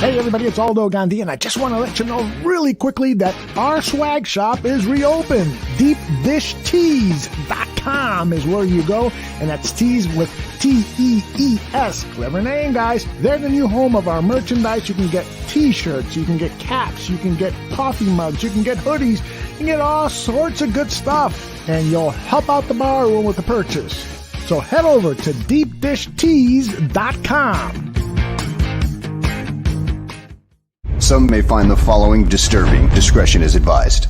Hey everybody, it's Aldo Gandhi, and I just want to let you know really quickly that our swag shop is reopened. DeepDishTees.com is where you go, and that's tees with T-E-E-S. Clever name, guys. They're the new home of our merchandise. You can get t-shirts, you can get caps, you can get coffee mugs, you can get hoodies, you can get all sorts of good stuff, and you'll help out the bar room with the purchase. So head over to DeepDishTees.com. Some may find the following disturbing. Discretion is advised.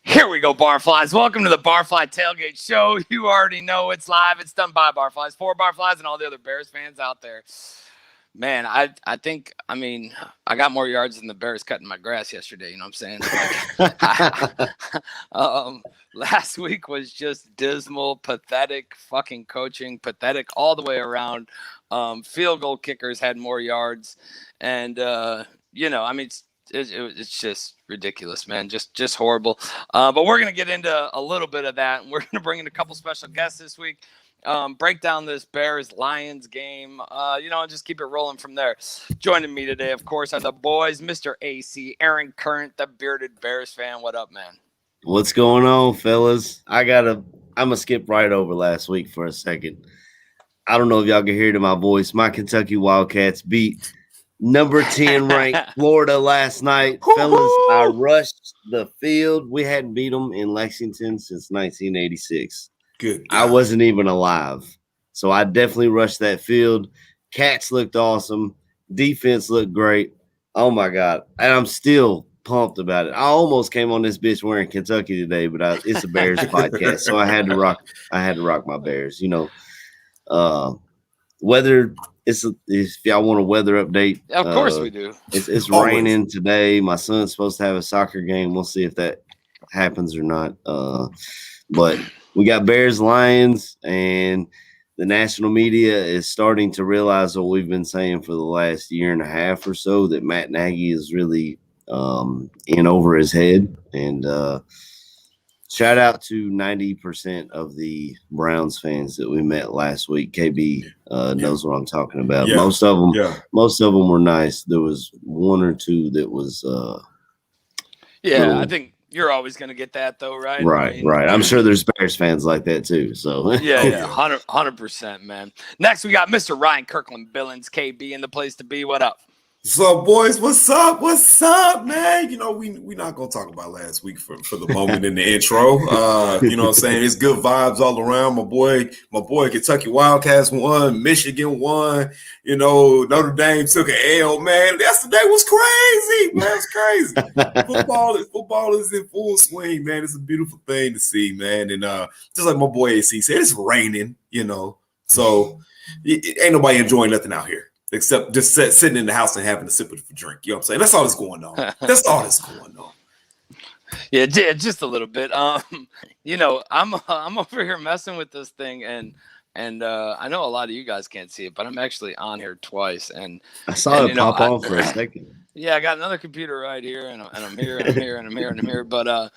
Here we go, Barflies. Welcome to the Barfly Tailgate Show. You already know it's live. It's done by Barflies, for Barflies, and all the other Bears fans out there. Man, I got more yards than the Bears cutting my grass yesterday. You know what I'm saying? Last week was just dismal, pathetic fucking coaching, pathetic all the way around. Field goal kickers had more yards. And, it's just ridiculous, man. Just horrible. But we're going to get into a little bit of that. And we're going to bring in a couple special guests this week. Break down this Bears-Lions game, and just keep it rolling from there. Joining me today, of course, are the boys, Mr. AC, Aaron Current, the bearded Bears fan. What up, man? What's going on, fellas? I'm going to skip right over last week for a second. I don't know if y'all can hear it in my voice. My Kentucky Wildcats beat number 10 ranked Florida last night. Fellas, I rushed the field. We hadn't beat them in Lexington since 1986. Good. I wasn't even alive. So I definitely rushed that field. Cats looked awesome. Defense looked great. Oh, my God. And I'm still pumped about it. I almost came on this bitch wearing Kentucky today, but it's a Bears podcast, so I had to rock my Bears. Weather – if y'all want a weather update, of course we do. It's raining today. My son's supposed to have a soccer game. We'll see if that happens or not. But we got Bears, Lions, and the national media is starting to realize what we've been saying for the last year and a half or so, that Matt Nagy is really in over his head. And shout out to 90% of the Browns fans that we met last week. KB knows what I'm talking about. Yeah. Most of them were nice. There was one or two that was I think you're always going to get that, though, right? Right. I'm sure there's Bears fans like that too. So 100%, man. Next, we got Mr. Ryan Kirkland Billings, KB, in the place to be. What up? What's up, boys? What's up, man? We not gonna talk about last week for the moment in the intro. You know what I'm saying? It's good vibes all around. My boy Kentucky Wildcats won, Michigan won, Notre Dame took an L, man. Yesterday was crazy, man. It's crazy. Football is in full swing, man. It's a beautiful thing to see, man. And just like my boy AC said, it's raining, so ain't nobody enjoying nothing out here. Except just sitting in the house and having a sip of a drink. You know what I'm saying? That's all that's going on. Yeah, just a little bit. I'm over here messing with this thing, and And I know a lot of you guys can't see it, but I'm actually on here twice. And I saw it pop on on for a second. Yeah, I got another computer right here, and I'm here, and I'm here, and I'm here, and I'm here. But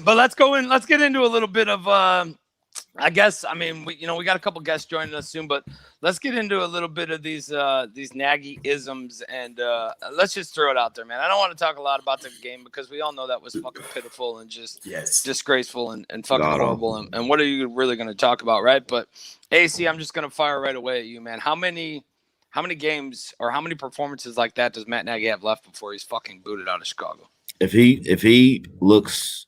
but let's go in. Let's get into a little bit of. I guess I mean we got a couple guests joining us soon, but let's get into a little bit of these Nagy isms, and let's just throw it out there, man. I don't want to talk a lot about the game because we all know that was fucking pitiful and just disgraceful and fucking horrible. And what are you really going to talk about, right? But AC, I'm just going to fire right away at you, man. How many games or how many performances like that does Matt Nagy have left before he's fucking booted out of Chicago? If he looks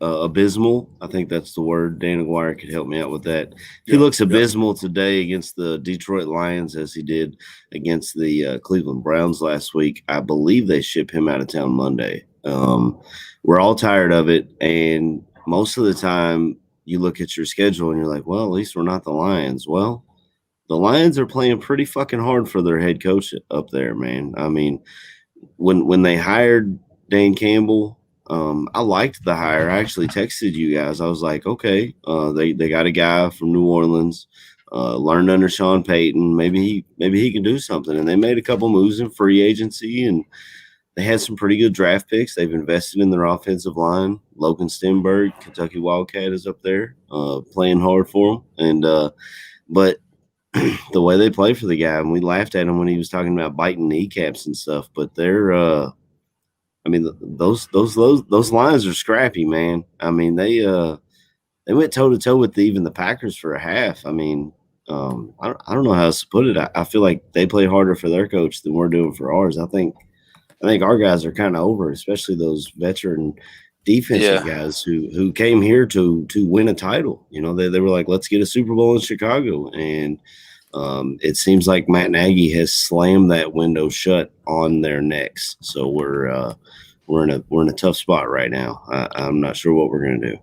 abysmal, I think that's the word. Dan Aguirre could help me out with that. If he looks abysmal today against the Detroit Lions as he did against the Cleveland Browns last week, I believe they ship him out of town Monday. We're all tired of it, and most of the time you look at your schedule and you're like, well, at least we're not the Lions. Well, the Lions are playing pretty fucking hard for their head coach up there, man. I mean, when they hired Dan Campbell, I liked the hire. I actually texted you guys. I was like, okay, they got a guy from New Orleans, learned under Sean Payton. Maybe he can do something. And they made a couple moves in free agency, and they had some pretty good draft picks. They've invested in their offensive line. Logan Stenberg, Kentucky Wildcat, is up there playing hard for them. And but the way they play for the guy, and we laughed at him when he was talking about biting kneecaps and stuff. But they're I mean, those lines are scrappy, man. I mean, they went toe to toe with even the Packers for a half. I mean, I don't know how else to put it. I feel like they play harder for their coach than we're doing for ours. I think our guys are kind of over, especially those veteran defensive guys who came here to win a title. You know, they were like, let's get a Super Bowl in Chicago, and it seems like Matt Nagy has slammed that window shut on their necks. So we're in a tough spot right now. I'm not sure what we're gonna do.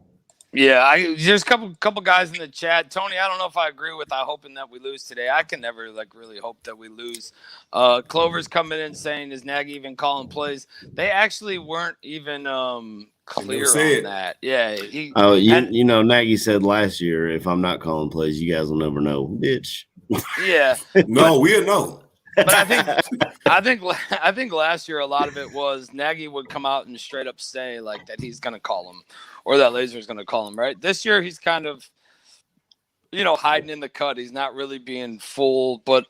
Yeah, there's a couple guys in the chat. Tony, I don't know if I agree with hoping that we lose today. I can never really hope that we lose. Clover's coming in saying, is Nagy even calling plays? They actually weren't even clear on that. Yeah. You know, Nagy said last year, if I'm not calling plays, you guys will never know, bitch. Yeah. No, we'll know. But I think last year a lot of it was Nagy would come out and straight up say like that he's gonna call him or that Laser's gonna call him, right? This year he's kind of hiding in the cut. He's not really being full, but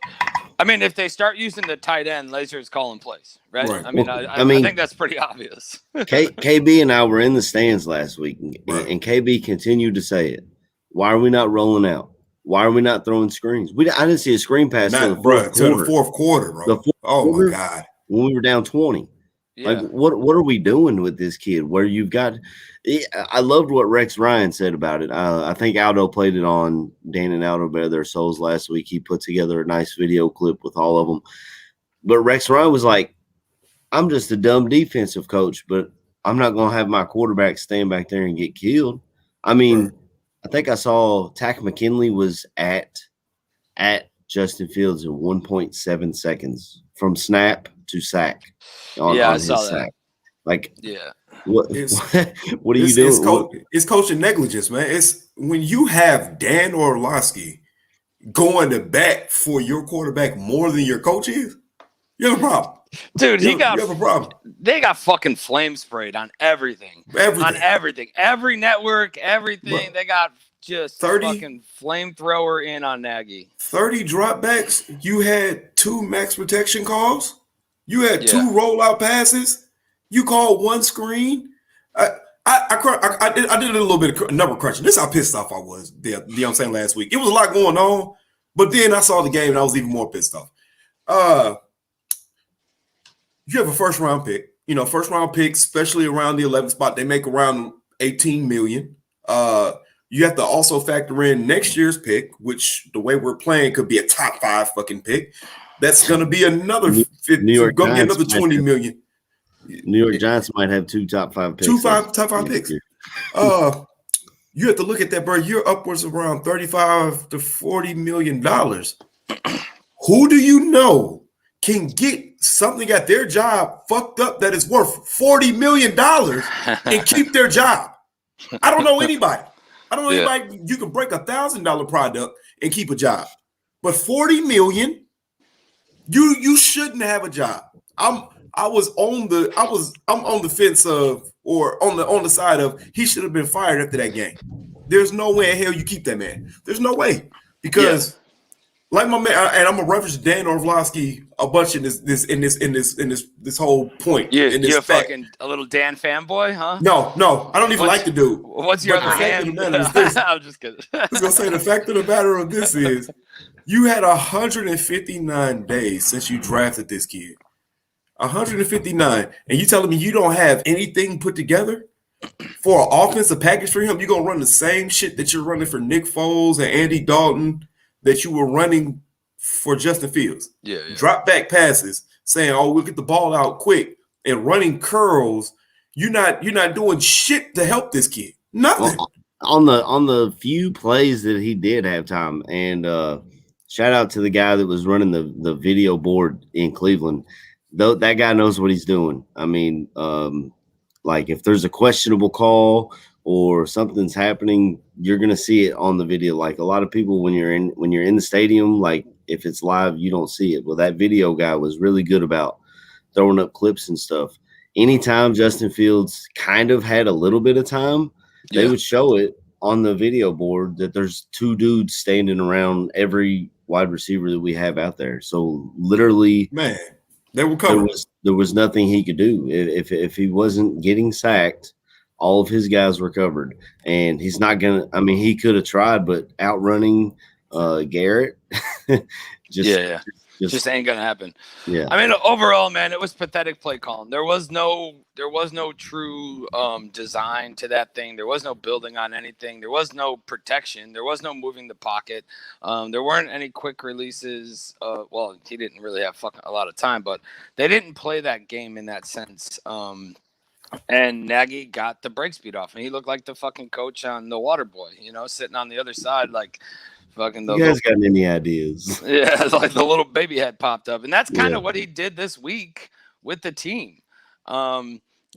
I mean if they start using the tight end, Laser's calling plays, right? I mean, I think that's pretty obvious. KB and I were in the stands last week, and KB continued to say it. Why are we not rolling out? Why are we not throwing screens? I didn't see a screen pass until the fourth quarter, bro. My God. When we were down 20. Yeah. Like, what are we doing with this kid? Where you've got – I loved what Rex Ryan said about it. I think Aldo played it on Dan and Aldo Bear Their Souls last week. He put together a nice video clip with all of them. But Rex Ryan was like, I'm just a dumb defensive coach, but I'm not going to have my quarterback stand back there and get killed. I mean – I think I saw Tack McKinley was at Justin Fields in 1.7 seconds from snap to sack. I saw that. Sack. Like, what are you doing? It's coaching negligence, man. It's when you have Dan Orlovsky going to bat for your quarterback more than your coach is, you have a problem. Dude, you have a problem. They got fucking flame sprayed on everything. On everything. Every network, everything. Bro, they got just 30 fucking flamethrower in on Nagy. 30 dropbacks. You had 2 max protection calls. You had 2 rollout passes. You called 1 screen. I did a little bit of number crunching. This is how pissed off I was. You know what I'm saying, last week. It was a lot going on, but then I saw the game and I was even more pissed off. You have a first-round pick. First-round pick, especially around the 11th spot, they make around $18 million. You have to also factor in next year's pick, which the way we're playing could be a top 5 fucking pick. That's going to be another another $20 million. New York Giants might have 2 top 5 picks. Top 5 picks. You have to look at that, bro. You're upwards of around $35 to $40 million. Who do you know can get something at their job fucked up that is worth $40 million and keep their job? I don't know anybody. I don't know anybody. You can break $1,000 product and keep a job, but $40 million, you shouldn't have a job. I'm on the fence of, or on the side of, he should have been fired after that game. There's no way in hell you keep that man. There's no way, because like my man, and I'm gonna reference Dan Orlovsky a bunch in this whole point. You're a little Dan fanboy, huh? No, I don't even like the dude. What's your other hand? I'm just kidding. I was gonna say, the fact of the matter of this is, you had 159 days since you drafted this kid. 159, and you telling me you don't have anything put together for an offensive package for him? You're gonna run the same shit that you're running for Nick Foles and Andy Dalton that you were running for Justin Fields. Yeah. Drop back passes, saying, "Oh, we'll get the ball out quick," and running curls. You're not doing shit to help this kid. Nothing. Well, on the few plays that he did have time, and shout out to the guy that was running the video board in Cleveland. Though that guy knows what he's doing. I mean, like if there's a questionable call or something's happening, you're gonna see it on the video. Like a lot of people, when you're in the stadium, like if it's live, you don't see it. Well, that video guy was really good about throwing up clips and stuff. Anytime Justin Fields kind of had a little bit of time, they would show it on the video board that there's two dudes standing around every wide receiver that we have out there. So literally, man, they were covered. There was nothing he could do. If he wasn't getting sacked, all of his guys were covered. And he's not going to – I mean, he could have tried, but outrunning Garrett just ain't gonna happen. Yeah. I mean, overall, man, it was pathetic play calling. There was no true design to that thing. There was no building on anything. There was no protection. There was no moving the pocket. There weren't any quick releases. Well, he didn't really have a lot of time, but they didn't play that game in that sense. And Nagy got the break speed off, and he looked like the fucking coach on The Waterboy, sitting on the other side, like fucking. You guys got any ideas? Yeah, it's like the little baby head popped up, and that's kind of what he did this week with the team.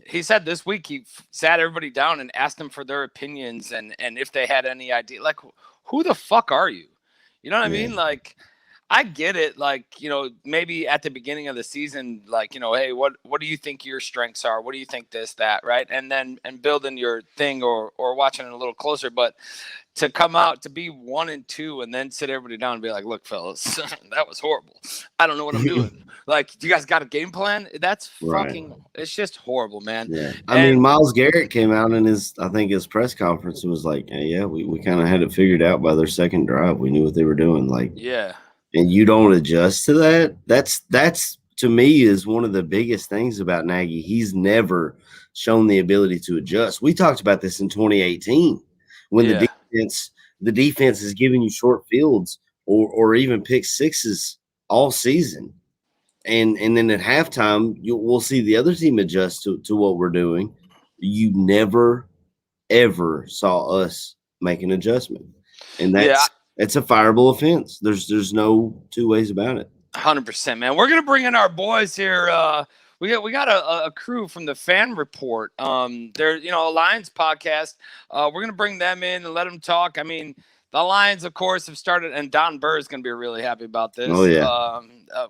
He said this week he sat everybody down and asked them for their opinions and if they had any idea. Like, who the fuck are you? You know what I mean? Like, I get it. Like, maybe at the beginning of the season, like, hey, what do you think your strengths are? What do you think this, that, right? And then building your thing or watching it a little closer. But to come out to be 1-2 and then sit everybody down and be like, look, fellas, that was horrible. I don't know what I'm doing. Like, you guys got a game plan? That's fucking, it's just horrible, man. Yeah. I mean, Myles Garrett came out in his press conference and was like, hey, yeah, we kind of had it figured out by their second drive. We knew what they were doing. Like, yeah. And you don't adjust to that. That's to me is one of the biggest things about Nagy. He's never shown the ability to adjust. We talked about this in 2018 when the defense is giving you short fields or even pick sixes all season. And then at halftime, we'll see the other team adjust to what we're doing. You never, ever saw us make an adjustment. And it's a fireable offense. There's no two ways about it. 100%, man. We're gonna bring in our boys here. We got a crew from the Fan Report. They're a Lions podcast. We're gonna bring them in and let them talk. I mean, the Lions, of course, have started, and Don Burr is gonna be really happy about this. Oh yeah.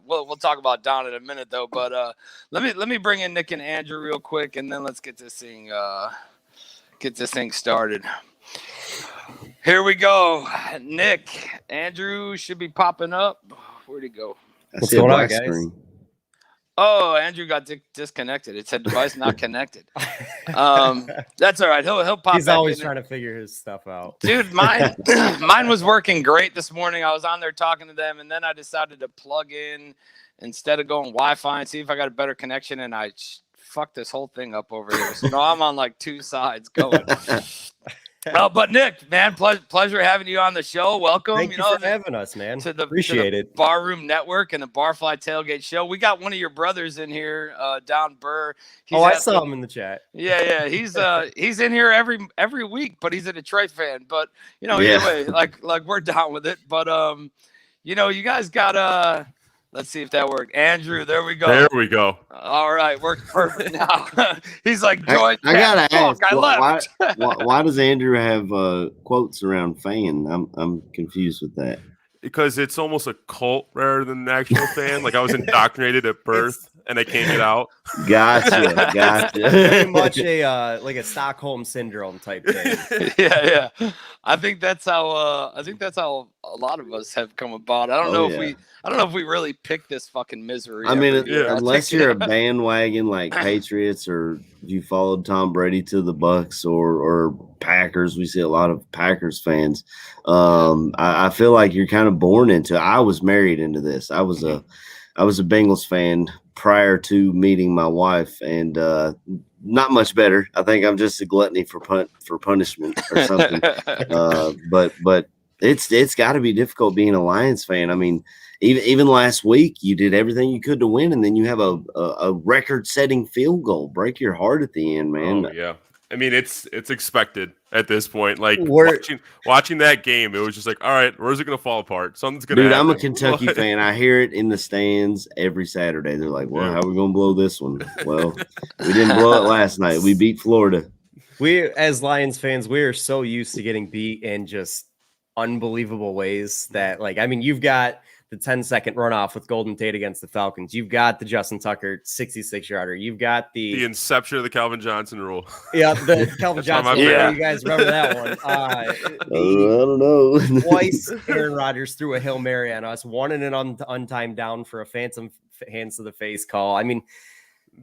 We'll talk about Don in a minute though. But let me bring in Nick and Andrew real quick, and then let's get this thing started. Here we go. Nick, Andrew should be popping up. Where'd he go? What's going on, guys? Oh, Andrew got disconnected. It said device not connected. That's all right. He'll pop. He's always trying to figure his stuff out, dude. Mine was working great this morning. I was on there talking to them, and then I decided to plug in instead of going Wi-Fi and see if I got a better connection. And I fucked this whole thing up over here. So now I'm on like two sides going. But Nick, man, pleasure having you on the show. Welcome. Thank you for having us, man. Appreciate it. Barroom Network and the Barfly Tailgate Show. We got one of your brothers in here, Don Burr. I saw him in the chat. Yeah. He's in here every week, but he's a Detroit fan. But either way, like we're down with it. But you guys got Let's see if that worked. Andrew, there we go. There we go. All right, works perfect now. He's like, I gotta ask, I left. why does Andrew have quotes around fan? I'm confused with that. Because it's almost a cult rather than an actual fan. Like I was indoctrinated at birth, and I can't get out. Gotcha. Very much a like a Stockholm syndrome type thing. Yeah. I think that's how a lot of us have come about. I don't know if we really picked this fucking misery. I mean, year. unless you're a bandwagon like Patriots, or you followed Tom Brady to the Bucks or Packers, we see a lot of Packers fans. I feel like you're kind of born into it. I was married into this. I was a Bengals fan prior to meeting my wife, and not much better. I think I'm just a gluttony for punishment or something. But it's got to be difficult being a Lions fan. I mean, even last week, you did everything you could to win, and then you have a record-setting field goal. Break your heart at the end, man. Oh, yeah. I mean, it's expected at this point. Like watching that game, it was just like, all right, where's it gonna fall apart? Something's gonna happen. I'm a Kentucky fan. I hear it in the stands every Saturday. They're like, well, how are we gonna blow this one? Well, we didn't blow it last night. We beat Florida. We, as Lions fans, we are so used to getting beat in just unbelievable ways that, like, I mean, you've got the 10-second runoff with Golden Tate against the Falcons. You've got the Justin Tucker 66-yarder. You've got the inception of the Calvin Johnson rule. Yeah, the Calvin Johnson rule. Yeah. You guys remember that one? I don't know. Twice Aaron Rodgers threw a Hail Mary on us, one in an untimed down for a phantom hands to the face call. I mean,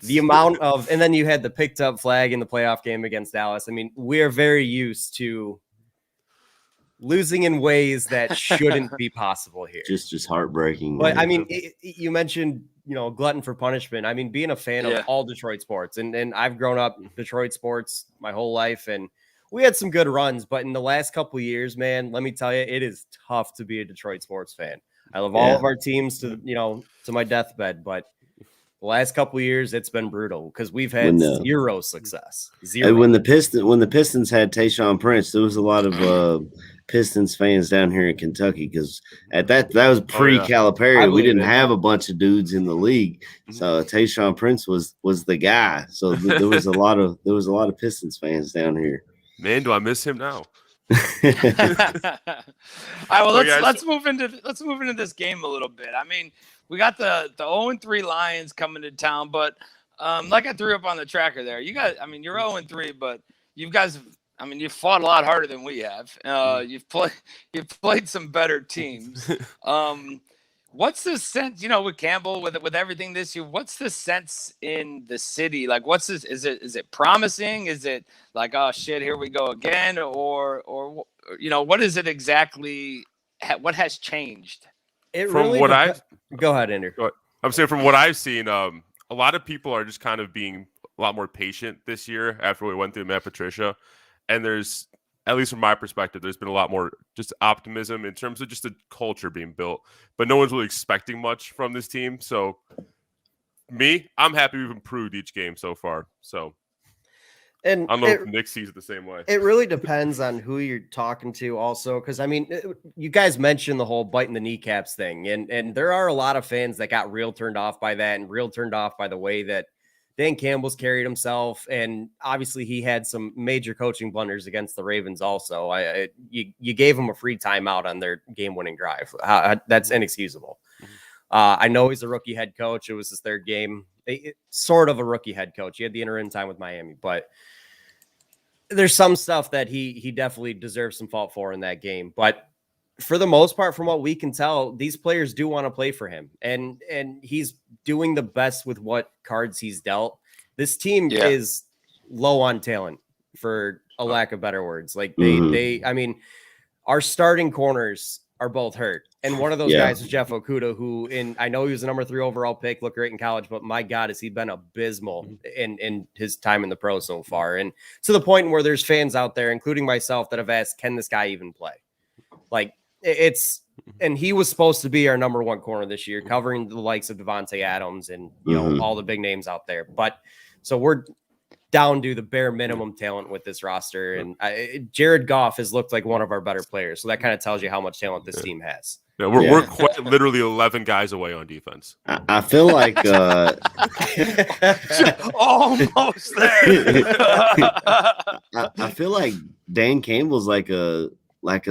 the amount of, and then you had the picked up flag in the playoff game against Dallas. I mean, we are very used to losing in ways that shouldn't be possible here. Just heartbreaking. But I mean, you mentioned, glutton for punishment. I mean, being a fan of all Detroit sports, and I've grown up Detroit sports my whole life, and we had some good runs. But in the last couple of years, man, let me tell you, it is tough to be a Detroit sports fan. I love all of our teams to my deathbed, but the last couple of years, it's been brutal because we've had zero success. Zero. When the Pistons had Tayshaun Prince, there was a lot of Pistons fans down here in Kentucky because that was pre-Calipari. We didn't have a bunch of dudes in the league, so Tayshaun Prince was the guy. So there was a lot of Pistons fans down here. Man, do I miss him now? All right, well, let's move into this game a little bit. I mean, we got the 0-3 Lions coming to town, but like I threw up on the tracker there, you guys. I mean, you're 0-3, but you guys. I mean, you've fought a lot harder than we have. You've played some better teams. What's the sense, with Campbell, with everything this year? What's the sense in the city? Like, what's this? Is it promising? Is it like, oh shit, here we go again? Or what is it exactly? What has changed? Go ahead, Andrew. I'm saying from what I've seen, a lot of people are just kind of being a lot more patient this year after we went through Matt Patricia. And there's, at least from my perspective, there's been a lot more just optimism in terms of just the culture being built. But no one's really expecting much from this team. So, I'm happy we've improved each game so far. So, and I don't know if Nick sees it the same way. It really depends on who you're talking to also. Because, I mean, you guys mentioned the whole biting the kneecaps thing. And there are a lot of fans that got real turned off by that and real turned off by the way that Dan Campbell's carried himself, and obviously he had some major coaching blunders against the Ravens also. You gave him a free timeout on their game-winning drive. That's inexcusable. I know he's a rookie head coach. It was his third game. Sort of a rookie head coach. He had the interim time with Miami, but there's some stuff that he definitely deserves some fault for in that game. But for the most part, from what we can tell, these players do want to play for him, and he's doing the best with what cards he's dealt. This team is low on talent, for a lack of better words. Like I mean, our starting corners are both hurt, and one of those guys is Jeff Okudah, who I know he was the number 3 overall pick, looked great in college, but my God, has he been abysmal in his time in the pro so far, and to the point where there's fans out there, including myself, that have asked, can this guy even play? Like, and he was supposed to be our number 1 corner this year, covering the likes of Devontae Adams and all the big names out there. But so we're down to the bare minimum talent with this roster, and Jared Goff has looked like one of our better players. So that kind of tells you how much talent this team has. Yeah, we're Yeah. quite literally 11 guys away on defense. I feel like Almost there. I feel like Dan Campbell's like a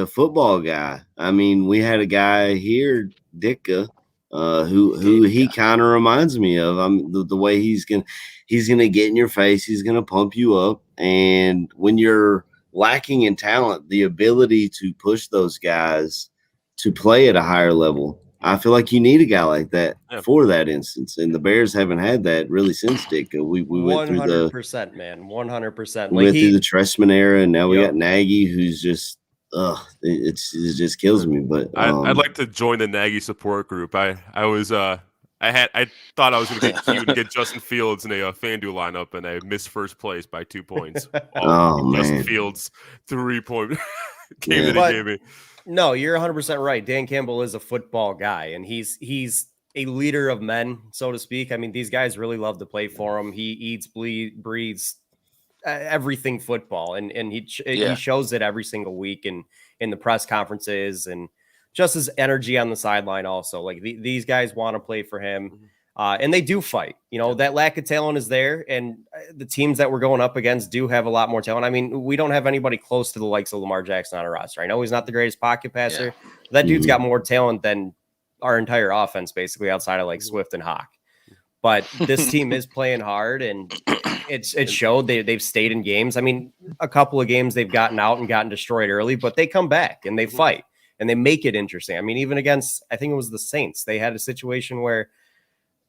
football guy. I mean, we had a guy here, Ditka, who he kind of reminds me of. The way he's gonna get in your face, he's gonna pump you up, and when you're lacking in talent, the ability to push those guys to play at a higher level, I feel like you need a guy like that for that instance. And the Bears haven't had that really since Ditka. We went through 100%, man, 100%. We went through the Trestman era, and now we got Nagy, who's just it just kills me. But I'd like to join the Nagy support group. I thought I was going to get cute and get Justin Fields in a FanDuel lineup, and I missed first place by 2 points. Justin man. Fields 3-point game that he gave me. No, you're 100% right. Dan Campbell is a football guy, and he's a leader of men, so to speak. I mean, these guys really love to play for him. He eats, breathes everything football, and he shows it every single week in the press conferences, and just his energy on the sideline also. Like these guys want to play for him, and they do fight. You know, that lack of talent is there, and the teams that we're going up against do have a lot more talent. I mean, we don't have anybody close to the likes of Lamar Jackson on our roster. I know he's not the greatest pocket passer. But that dude's got more talent than our entire offense, basically, outside of like Swift and Hawk. But this team is playing hard, and it showed. They've stayed in games. I mean, a couple of games they've gotten out and gotten destroyed early, but they come back and they fight and they make it interesting. I mean, even against, I think it was the Saints, they had a situation where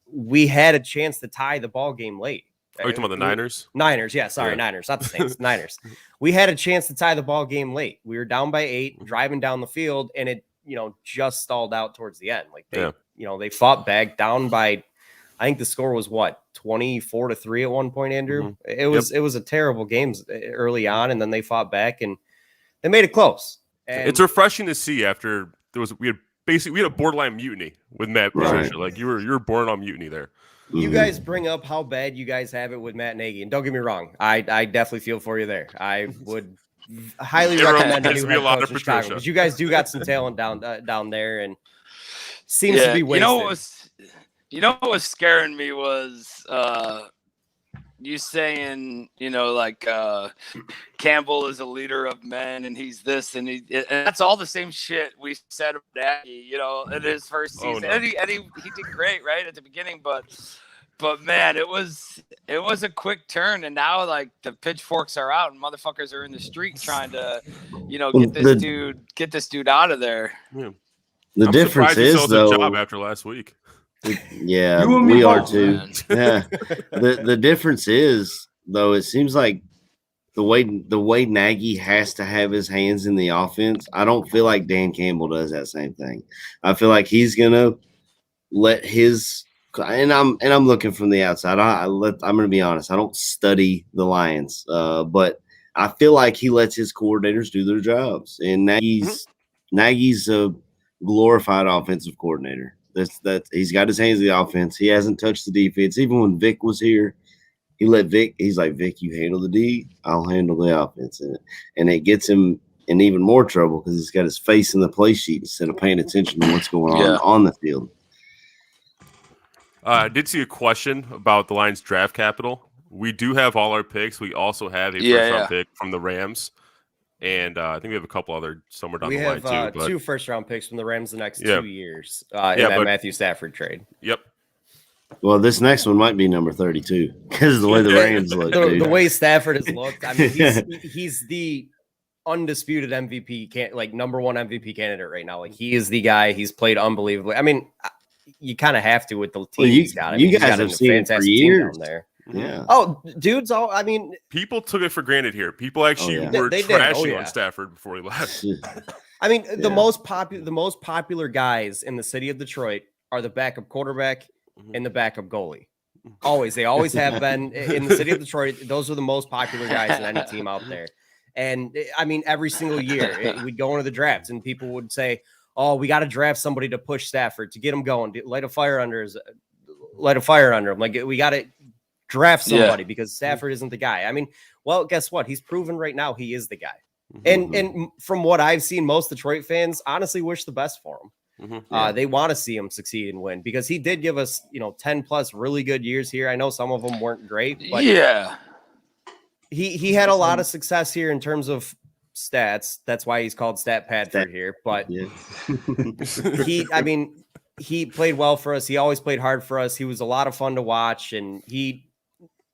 we had a chance to tie the ball game late. Are you talking about the Niners? Niners, yeah. Sorry, Niners, not the Saints. Niners. We had a chance to tie the ball game late. We were down by 8, driving down the field, and it, just stalled out towards the end. Like they fought back, down by, I think the score was 24-3 at one point, Andrew. It was a terrible game early on, and then they fought back and they made it close. And it's refreshing to see after we had a borderline mutiny with Matt Patricia. Like you were born on mutiny there. You guys bring up how bad you guys have it with Matt Nagy, and don't get me wrong, I definitely feel for you there. I would highly recommend a new head coach in Chicago, because you guys do got some talent down there, and seems to be wasted. You know what was scaring me was you saying, Campbell is a leader of men and he's this and that's all the same shit we said about Nagy, in his first season. And he did great right at the beginning, but man, it was a quick turn, and now like the pitchforks are out and motherfuckers are in the street trying to, get this dude out of there. Yeah. The difference is though, job after last week. Yeah, we are too. Yeah. The difference is though, it seems like the way Nagy has to have his hands in the offense, I don't feel like Dan Campbell does that same thing. I feel like he's gonna let his, and I'm looking from the outside. I'm gonna be honest. I don't study the Lions, but I feel like he lets his coordinators do their jobs, and Nagy's a glorified offensive coordinator. That he's got his hands in the offense. He hasn't touched the defense. Even when Vic was here, he let Vic. He's like, Vic, you handle the D, I'll handle the offense, and it gets him in even more trouble because he's got his face in the play sheet instead of paying attention to what's going on the field. I did see a question about the Lions draft capital. We do have all our picks. We also have a first-round pick from the Rams. And I think we have a couple other somewhere down the line too. We have 2 first-round picks from the Rams the next 2 years in that Matthew Stafford trade. Yep. Well, this next one might be number 32 because of the way the Rams look. The way Stafford has looked, I mean, he's the undisputed MVP, number 1 MVP candidate right now. Like he is the guy. He's played unbelievably. I mean, you kind of have to with the team he's got. You guys have seen it for years. Down there. Yeah. Oh, dudes! I mean, people took it for granted here. People actually were trashing on Stafford before he left. I mean, the most popular guys in the city of Detroit are the backup quarterback and the backup goalie. They always have been in the city of Detroit. Those are the most popular guys in any team out there. And I mean, every single year we'd go into the drafts and people would say, "Oh, we got to draft somebody to push Stafford to get him going, light a fire under him. Like we got to draft somebody because Stafford isn't the guy." I mean, well, guess what? He's proven right now he is the guy. And from what I've seen, most Detroit fans honestly wish the best for him. They want to see him succeed and win because he did give us, 10 plus really good years here. I know some of them weren't great, but he had a lot of success here in terms of stats. That's why he's called Stat Padford here. But he played well for us. He always played hard for us. He was a lot of fun to watch, and he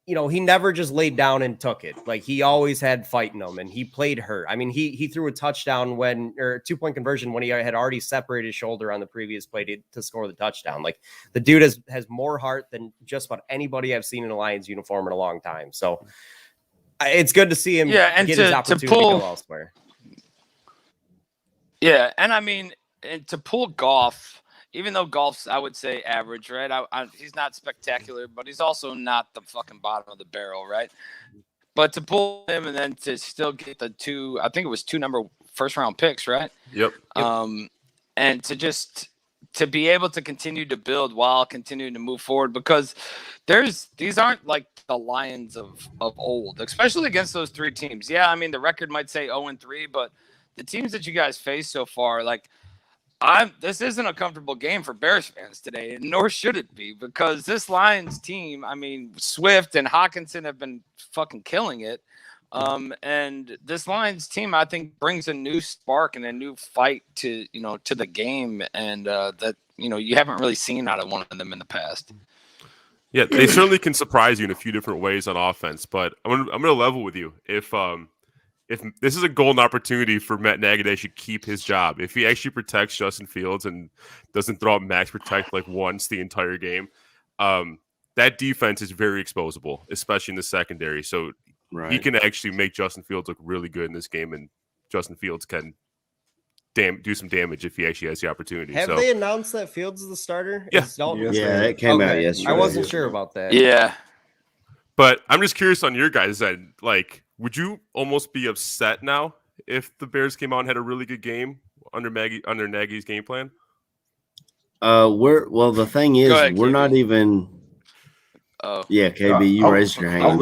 never just laid down and took it. Like, he always had fight in him, and he played hurt. I mean, he threw a touchdown or 2-point conversion when he had already separated his shoulder on the previous play to score the touchdown. Like, the dude has more heart than just about anybody I've seen in a Lions uniform in a long time. So it's good to see him get his opportunity to go elsewhere. Yeah, and I mean, to pull Goff, even though Goff's, I would say, average, right? He's not spectacular, but he's also not the fucking bottom of the barrel, right? But to pull him and then to still get the two, I think it was 2 first-round picks, right? Yep. And to be able to continue to build while continuing to move forward, because these aren't like the Lions of old, especially against those 3 teams. Yeah, I mean, the record might say 0-3, but the teams that you guys face so far, like, this isn't a comfortable game for Bears fans today, nor should it be, because this Lions team, I mean, Swift and Hawkinson have been fucking killing it. And this Lions team, I think, brings a new spark and a new fight to the game, and that you haven't really seen out of one of them in the past. Yeah, they certainly can surprise you in a few different ways on offense, but I'm gonna level with you. If this is a golden opportunity for Matt Nagy, they should keep his job. If he actually protects Justin Fields and doesn't throw out max protect like once the entire game, that defense is very exposable, especially in the secondary. So he can actually make Justin Fields look really good in this game, and Justin Fields can do some damage if he actually has the opportunity. Have they announced that Fields is the starter? Yeah, it came out yesterday. I wasn't sure about that. Yeah, but I'm just curious on your guys' end. Like, would you almost be upset now if the Bears came out and had a really good game under Nagy's game plan? The thing is, we're not even. Oh yeah, KB, you raised your hand.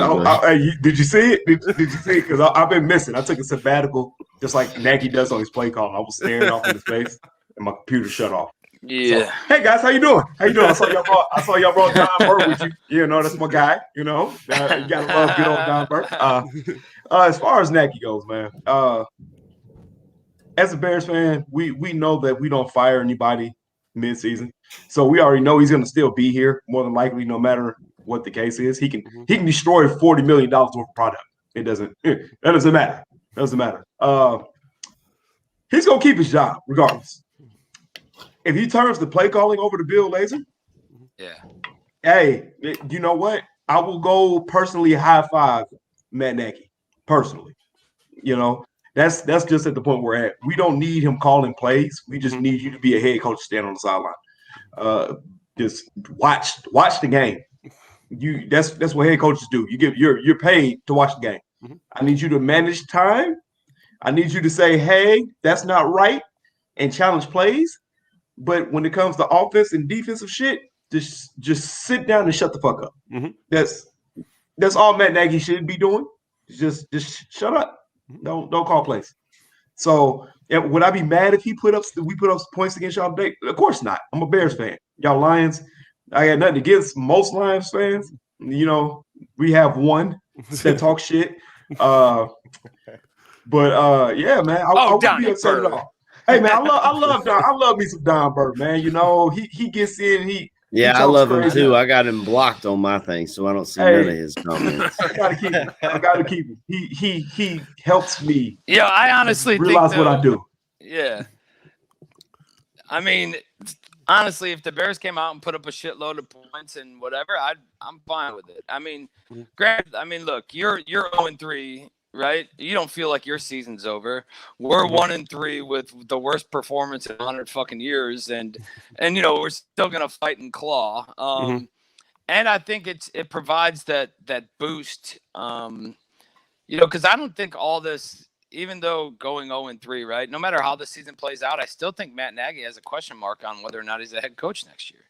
Did you see it? Did you see it? Because I've been missing. I took a sabbatical, just like Nagy does on his play call. I was staring off into space, and my computer shut off. Yeah. So, hey guys, how you doing? I saw y'all brought Don Burke with you. That's my guy. You gotta love good old Don Burke. As far as Nagy goes, man. As a Bears fan, we know that we don't fire anybody mid-season, so we already know he's going to still be here more than likely, no matter what the case is. He can destroy $40 million worth of product. That doesn't matter. He's going to keep his job regardless. If he turns the play calling over to Bill Lazor, hey, you know what? I will go personally high five Matt Nagy. Personally, that's just at the point we're at. We don't need him calling plays. We just need you to be a head coach, stand on the sideline. Just watch the game. That's what head coaches do. You're paid to watch the game. I need you to manage time. I need you to say, hey, that's not right, and challenge plays. But when it comes to offense and defensive shit, just sit down and shut the fuck up. That's all Matt Nagy should be doing. Just shut up. Don't call plays. So would I be mad if we put up points against y'all today? Of course not. I'm a Bears fan. Y'all Lions. I got nothing against most Lions fans. We have one that talk shit. Yeah, man. I wouldn't be upset at all. Hey man, I love me some Don Burke, man. He gets in. I love him too. I got him blocked on my thing, so I don't see none of his comments. I gotta keep him. He helps me. Yeah, I honestly realize what I do. Yeah, I mean, honestly, if the Bears came out and put up a shitload of points and whatever, I'm fine with it. I mean, look, you're 0-3. Right? You don't feel like your season's over. We're 1-3 with the worst performance in 100 fucking years, and we're still gonna fight and claw. And I think it provides that boost. Because I don't think all this, even though going 0-3, right? No matter how the season plays out, I still think Matt Nagy has a question mark on whether or not he's a head coach next year.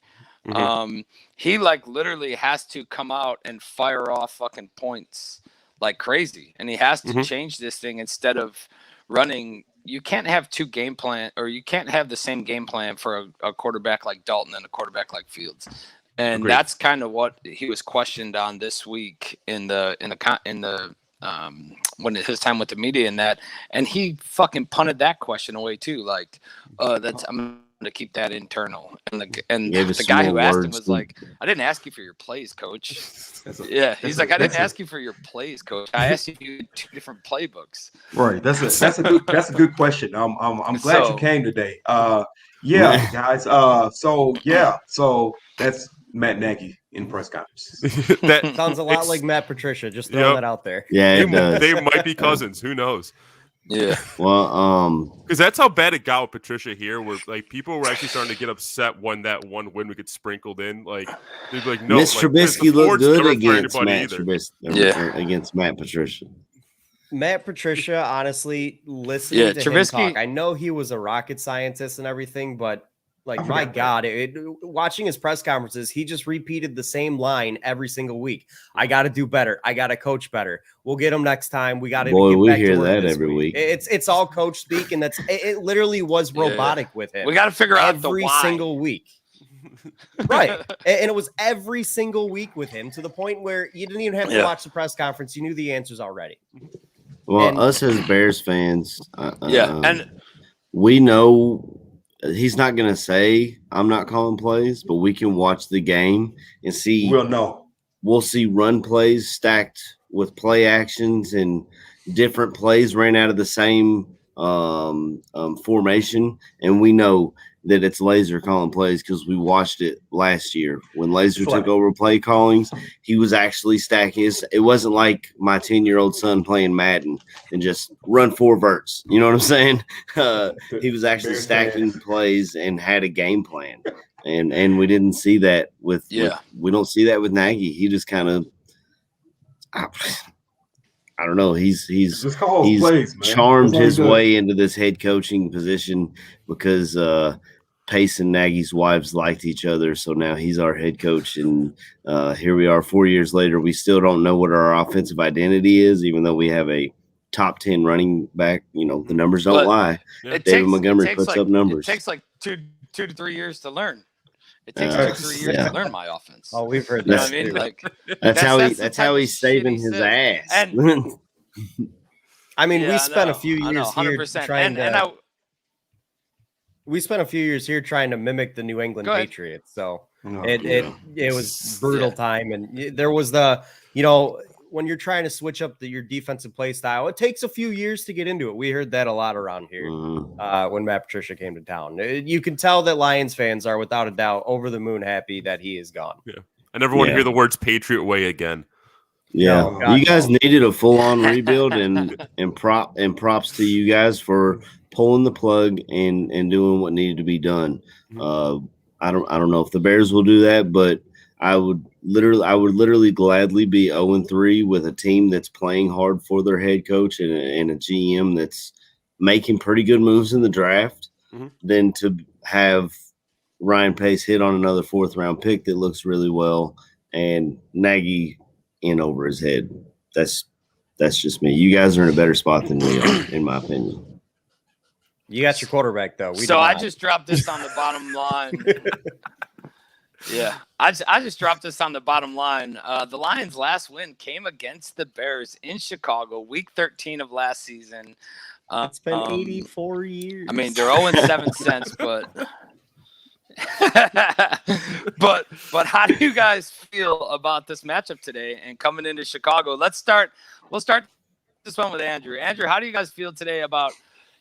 He literally has to come out and fire off fucking points like crazy, and he has to change this thing instead of running you can't have two game plan, or you can't have the same game plan for a quarterback like Dalton and a quarterback like Fields. And Agreed. that's kind of what he was questioned on this week in the when his time with the media and that, and he fucking punted that question away too. Like, I'm going to keep that internal. And the guy who asked him was like, I didn't ask you for your plays, coach. He's like, I didn't ask you for your plays, coach. I asked you two different playbooks. Right. That's a good question. I'm glad you came today. Guys. So that's Matt Nagy in press conference. That Sounds a lot like Matt Patricia. Just throwing that out there. Yeah, it does. They might be cousins. Who knows? Yeah. Well, Because that's how bad it got with Patricia here, where like people were actually starting to get upset when that one win would get sprinkled in. Like they'd be like, no, Mitch like, Trubisky looked good against against Matt Patricia. Matt Patricia, honestly, listening to him Trubisky, talk, I know he was a rocket scientist and everything, but like, my God, watching his press conferences, he just repeated the same line every single week. I got to do better. I got to coach better. We'll get him next time. We got to we back hear to that every week. It's all coach speak, and it literally was robotic with him. We got to figure out the every why. single week. Right. And it was every single week with him, to the point where you didn't even have to watch the press conference. You knew the answers already. Well, us as Bears fans, and we know he's not going to say I'm not calling plays, but we can watch the game and see. We'll know. We'll see run plays stacked with play actions, and different plays ran out of the same formation, and we know that it's Laser calling plays because we watched it last year when Laser took over play callings. He was actually stacking. It wasn't like my 10-year-old son playing Madden and just run 4 verts. You know what I'm saying? He was actually stacking plays and had a game plan, and we didn't see that with we don't see that with Nagy. He just kind of I don't know. He's plays, charmed his way into this head coaching position because Pace and Nagy's wives liked each other. So now he's our head coach. And here we are 4 years later. We still don't know what our offensive identity is, even though we have a top 10 running back. You know, the numbers don't lie. David Montgomery puts up numbers. It takes like two to 3 years to learn. It takes 2 to 3 years to learn my offense. Oh, we've heard You know that. what I mean? Like, that's how he's saving his ass. And I mean, we I spent know, a few I years know, here 100%. trying we spent a few years here trying to mimic the New England Go ahead. Patriots. So it was brutal time. And there was when you're trying to switch up your defensive play style, it takes a few years to get into it. We heard that a lot around here when Matt Patricia came to town. You can tell that Lions fans are without a doubt over the moon happy that he is gone. Yeah. I never want to hear the words Patriot way again. Yeah, Oh, God, you guys needed a full-on rebuild, and props to you guys for pulling the plug and doing what needed to be done. I don't know if the Bears will do that, but I would literally gladly be 0-3 with a team that's playing hard for their head coach and a GM that's making pretty good moves in the draft, than to have Ryan Pace hit on another 4th-round pick that looks really well and Nagy in over his head. That's just me. You guys are in a better spot than we are, in my opinion. You got your quarterback, though. I just dropped this on the bottom line. I just dropped this on the bottom line. The Lions' last win came against the Bears in Chicago, Week 13 of last season. It's been 84 years. I mean, they're 0-7 since, but but how do you guys feel about this matchup today and coming into Chicago? We'll start this one with Andrew. Andrew, how do you guys feel today about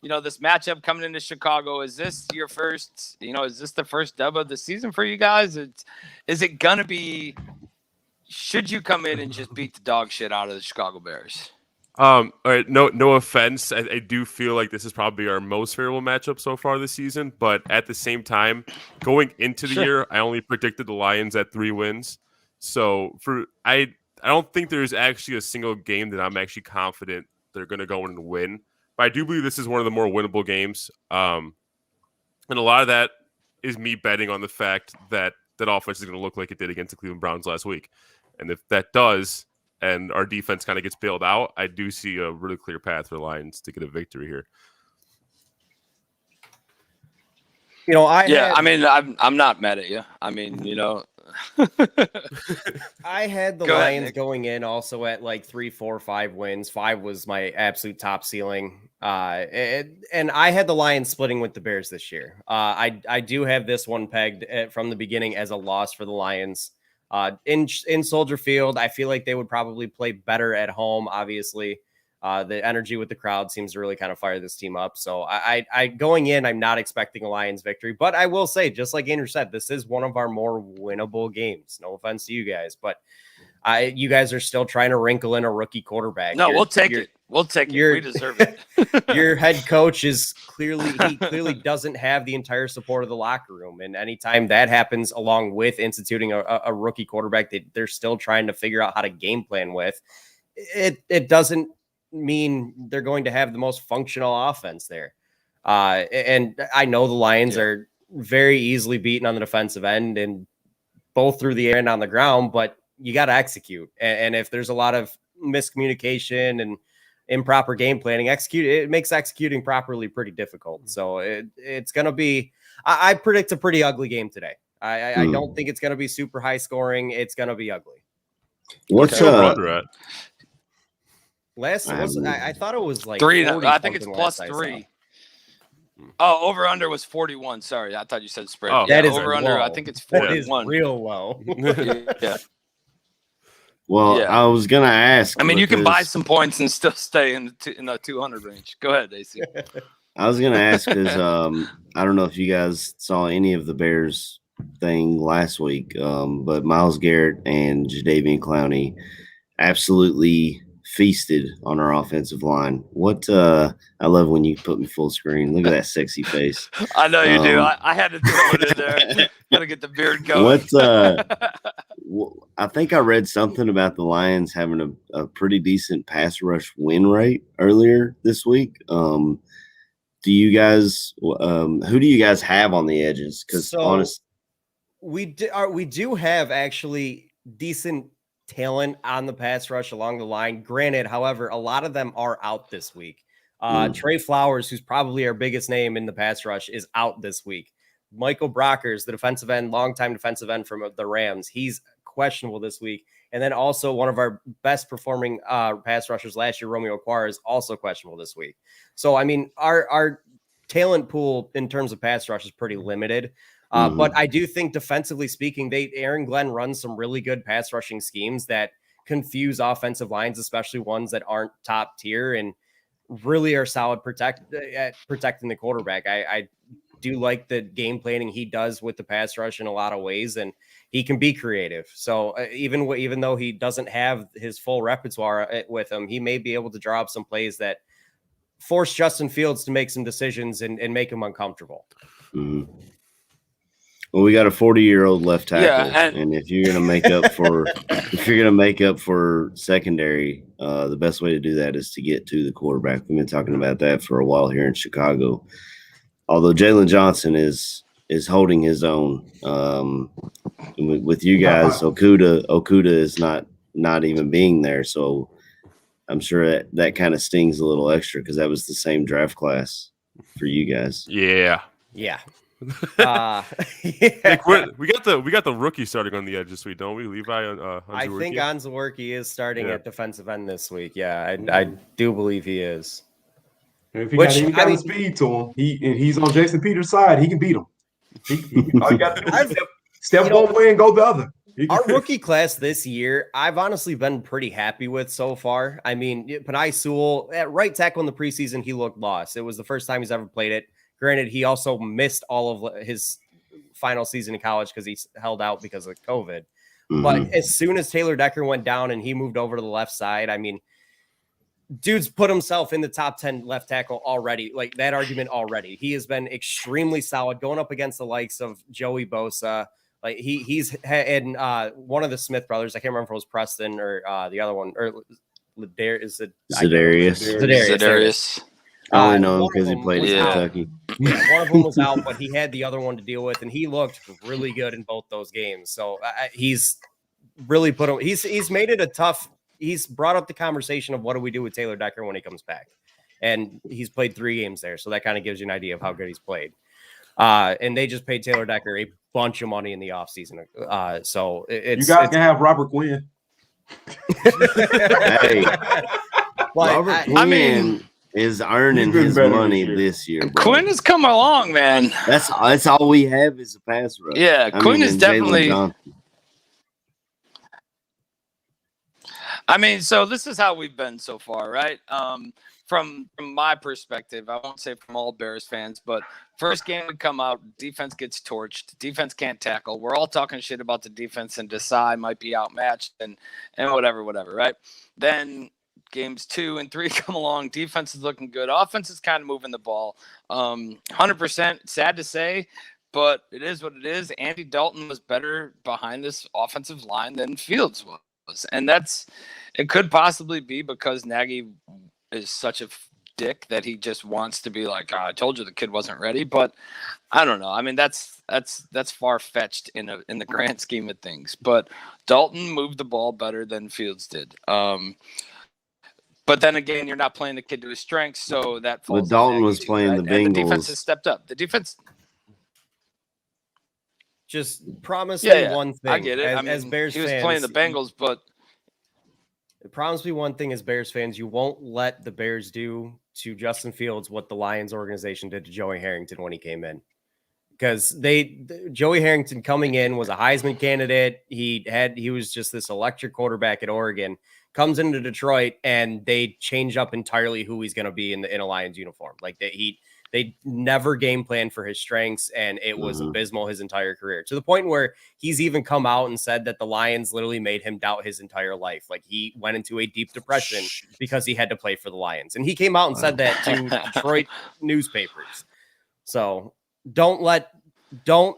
this matchup coming into Chicago? Is this your first, is this the first dub of the season for you guys? Is it going to be, should you come in and just beat the dog shit out of the Chicago Bears? All right, no offense. I do feel like this is probably our most favorable matchup so far this season, but at the same time, going into the year, I only predicted the Lions at 3 wins. So I don't think there's actually a single game that I'm actually confident they're going to go in and win. But I do believe this is one of the more winnable games. And a lot of that is me betting on the fact that that offense is going to look like it did against the Cleveland Browns last week. And if that does, and our defense kind of gets bailed out, I do see a really clear path for the Lions to get a victory here. I mean, I'm not mad at you. I mean, I had the Lions going in also at like 3, 4, 5 wins. 5 was my absolute top ceiling. And I had the Lions splitting with the Bears this year. I do have this one pegged from the beginning as a loss for the Lions. In Soldier Field, I feel like they would probably play better at home. Obviously, the energy with the crowd seems to really kind of fire this team up. So I going in, I'm not expecting a Lions victory, but I will say, just like Andrew said, this is one of our more winnable games. No offense to you guys, but you guys are still trying to wrinkle in a rookie quarterback. No, we'll take it. We'll take it. We deserve it. Your head coach is clearly doesn't have the entire support of the locker room. And anytime that happens, along with instituting a rookie quarterback that they're still trying to figure out how to game plan with, it doesn't mean they're going to have the most functional offense there. And I know the Lions are very easily beaten on the defensive end and both through the air and on the ground, but you got to execute. And if there's a lot of miscommunication and improper game planning, it makes executing properly pretty difficult. So it's going to be, I predict a pretty ugly game today. I don't think it's going to be super high scoring. It's going to be ugly. What's under at? I thought it was like 3. I think it's plus 3. Oh, over under was 41. Sorry, I thought you said spread. Oh, that is over under. I think it's 41. Real low. Yeah. Well, I was gonna ask. I mean, you can buy some points and still stay in the 200 range. Go ahead, AC. I was gonna ask because I don't know if you guys saw any of the Bears thing last week, but Myles Garrett and Jadeveon Clowney absolutely feasted on our offensive line. I love when you put me full screen. Look at that sexy face. I know you do. I had to throw it in there. Gotta get the beard going. I think I read something about the Lions having a pretty decent pass rush win rate earlier this week. Do you guys who do you guys have on the edges? Because honestly, we do have actually decent talent on the pass rush along the line. Granted, however, a lot of them are out this week. Trey Flowers, who's probably our biggest name in the pass rush, is out this week. Michael Brockers, the defensive end, longtime defensive end from the Rams, he's questionable this week. And then also one of our best performing pass rushers last year, Romeo Okwara, is also questionable this week. So, I mean, our talent pool in terms of pass rush is pretty limited. But I do think defensively speaking, Aaron Glenn runs some really good pass rushing schemes that confuse offensive lines, especially ones that aren't top tier and really are solid at protecting the quarterback. I do like the game planning he does with the pass rush in a lot of ways, and he can be creative. So even though he doesn't have his full repertoire with him, he may be able to draw up some plays that force Justin Fields to make some decisions and make him uncomfortable. Mm-hmm. Well, we got a 40-year-old left tackle, and if you're going to make up for secondary, the best way to do that is to get to the quarterback. We've been talking about that for a while here in Chicago. Although Jalen Johnson is holding his own with you guys, Okuda is not even being there, so I'm sure that kind of stings a little extra because that was the same draft class for you guys. Yeah. Nick, we got the rookie starting on the edge this week, don't we? Levi I think Onzawerki is starting at defensive end this week. Yeah, I do believe he is. And if he got the speed to him, he's on Jason Peters' side, he can beat him. All you got to do is step one way and go the other. Our rookie class this year, I've honestly been pretty happy with so far. I mean, Penei Sewell at right tackle in the preseason, he looked lost. It was the first time he's ever played it. Granted, he also missed all of his final season in college because he held out because of COVID. Mm-hmm. But as soon as Taylor Decker went down and he moved over to the left side, I mean, dude's put himself in the top 10 left tackle already, like that argument already. He has been extremely solid going up against the likes of Joey Bosa. Like he's in one of the Smith brothers. I can't remember if it was Preston or the other one, or Za'Darius. I only know him because he played in Kentucky. One of them was out, but he had the other one to deal with, and he looked really good in both those games. So he's really he's made it a tough. He's brought up the conversation of what do we do with Taylor Decker when he comes back, and he's played 3 games there, so that kind of gives you an idea of how good he's played. And they just paid Taylor Decker a bunch of money in the offseason. So you guys can have Robert Quinn. Hey, Robert Quinn is earning his money this year, bro. Quinn has come along, man. That's all we have is a pass rush. Yeah, Quinn is definitely. I mean, so this is how we've been so far, right? From my perspective, I won't say from all Bears fans, but first game we come out, defense gets torched. Defense can't tackle. We're all talking shit about the defense, and Desai might be outmatched and whatever, right? Then games 2 and 3 come along. Defense is looking good. Offense is kind of moving the ball. 100%. Sad to say, but it is what it is. Andy Dalton was better behind this offensive line than Fields was, and it could possibly be because Nagy is such a dick that he just wants to be like, I told you the kid wasn't ready. But I don't know. I mean, that's far fetched in the grand scheme of things. But Dalton moved the ball better than Fields did. But then again, you're not playing the kid to his strengths, so that falls. But Dalton was playing the Bengals. And the defense has stepped up. The defense just promise me one thing. I get it. As Bears fans, he was playing the Bengals, but promise me one thing as Bears fans, you won't let the Bears do to Justin Fields what the Lions organization did to Joey Harrington when he came in. Because Joey Harrington coming in was a Heisman candidate. He was just this electric quarterback at Oregon, comes into Detroit, and they change up entirely who he's going to be in a Lions uniform. Like they never game planned for his strengths, and it was abysmal his entire career, to the point where he's even come out and said that the Lions literally made him doubt his entire life. Like he went into a deep depression because he had to play for the Lions. And he came out and said that to Detroit newspapers. So don't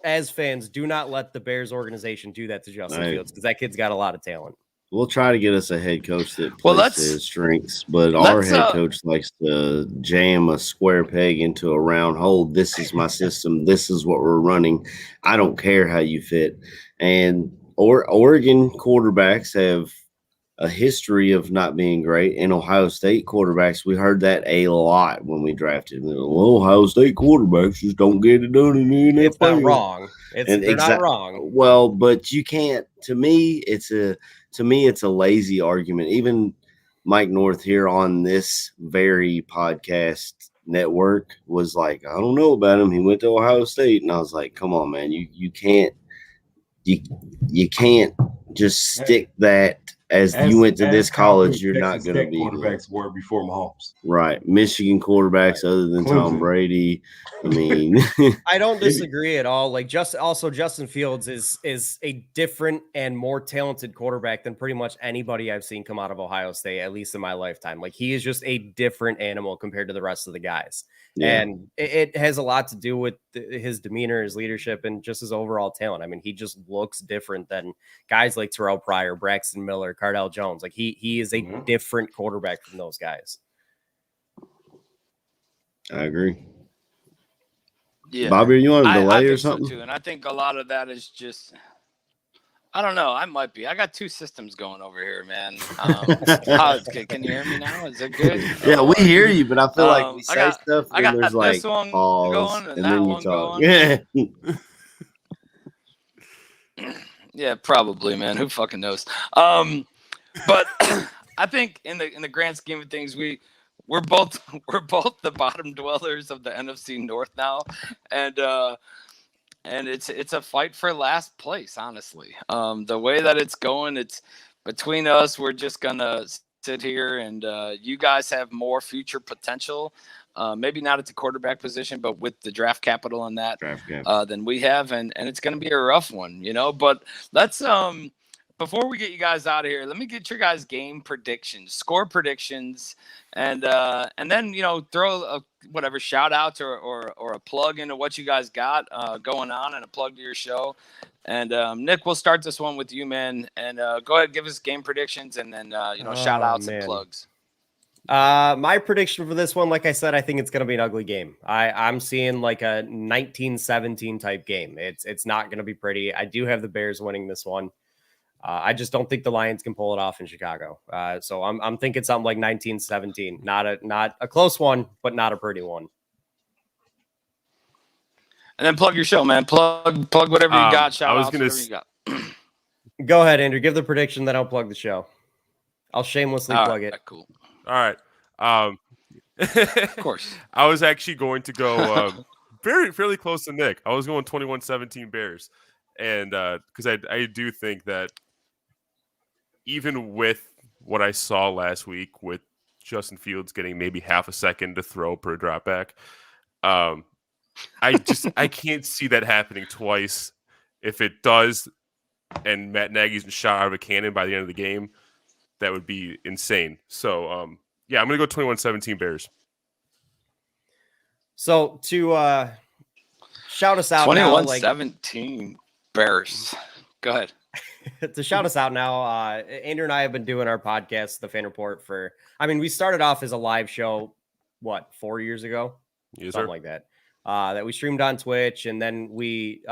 as fans, do not let the Bears organization do that to Justin Fields, because that kid's got a lot of talent. We'll try to get us a head coach that plays to his strengths, but our head coach likes to jam a square peg into a round hole. This is my system. This is what we're running. I don't care how you fit. And Oregon quarterbacks have a history of not being great, and Ohio State quarterbacks, we heard that a lot when we drafted. Well, Ohio State quarterbacks just don't get it done in the NFL. It's not wrong. They're not wrong. Well, but you can't. To me, it's a lazy argument. Even Mike North here on this very podcast network was like, I don't know about him. He went to Ohio State, and I was like, come on, man, you can't just stick that. As you went to this college, you're not going to be quarterbacks were before Mahomes, right? Michigan quarterbacks, other than Tom Brady. I mean, I don't disagree at all. Like, Justin Fields is a different and more talented quarterback than pretty much anybody I've seen come out of Ohio State, at least in my lifetime. Like, he is just a different animal compared to the rest of the guys. Yeah. And it has a lot to do with his demeanor, his leadership, and just his overall talent. I mean, he just looks different than guys like Terrell Pryor, Braxton Miller, Cardell Jones. Like he is a different quarterback from those guys. I agree. Yeah, Bobby, you want a delay or something? So too. And I think a lot of that is just, I don't know. I might be. I got two systems going over here, man. Can you hear me now? Is it good? Yeah, we hear you, but I feel like we say stuff and there's like this one pause, going and then you talk. Yeah. Yeah, probably, man. Who fucking knows? But I think in the grand scheme of things, we're both the bottom dwellers of the NFC North now, and it's a fight for last place, honestly. The way that it's going, it's between us. We're just gonna sit here, and you guys have more future potential. Maybe not at the quarterback position, but with the draft capital and that than we have, and it's going to be a rough one, you know. But let's before we get you guys out of here, let me get your guys' game predictions, score predictions, and then throw a shout outs or a plug into what you guys got going on, and a plug to your show. And Nick, we'll start this one with you, man, and go ahead, give us game predictions, and then shout outs and plugs. My prediction for this one, like I said, I think it's going to be an ugly game. I'm seeing like a 1917 type game. It's not going to be pretty. I do have the Bears winning this one. I just don't think the Lions can pull it off in Chicago. So I'm thinking something like 1917. Not a close one, but not a pretty one. And then plug your show, man. Plug whatever you got. Shout out whatever you got. Go ahead, Andrew. Give the prediction, then I'll plug the show. I'll shamelessly plug it. Cool. All right. Of course. I was actually going to go fairly close to Nick. I was going 21-17 Bears. And because I do think that even with what I saw last week with Justin Fields getting maybe half a second to throw per drop back, I can't see that happening twice. If it does, and Matt Nagy's shot out of a cannon by the end of the game, that would be insane. So, yeah, I'm going to go 21-17 Bears. So to shout us out 21-17 Bears. Go ahead. To shout us out now, Andrew and I have been doing our podcast, The Fan Report, we started off as a live show, 4 years ago? Yes, something like that. That we streamed on Twitch, and then we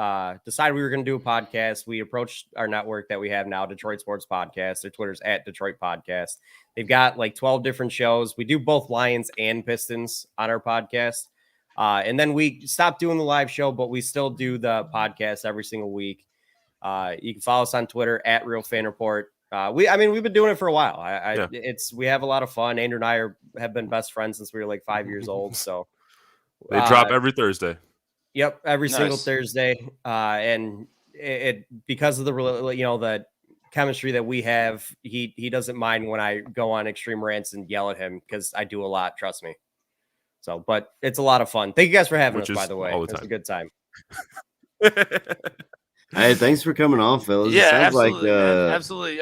decided we were going to do a podcast. We approached our network that we have now, Detroit Sports Podcast. Their Twitter's at Detroit Podcast. They've got like 12 different shows. We do both Lions and Pistons on our podcast. And then we stopped doing the live show, but we still do the podcast every single week. You can follow us on Twitter at Real Fan Report. We've been doing it for a while. We have a lot of fun. Andrew and I have been best friends since we were like 5 years old. So they drop every Thursday. Yep, every single Thursday. And it because of the chemistry that we have, he doesn't mind when I go on extreme rants and yell at him because I do a lot. Trust me. So, but it's a lot us. Thank you guys for having us. By the way, it's a good time. Hey, thanks for coming on, fellas. Yeah, absolutely. Absolutely.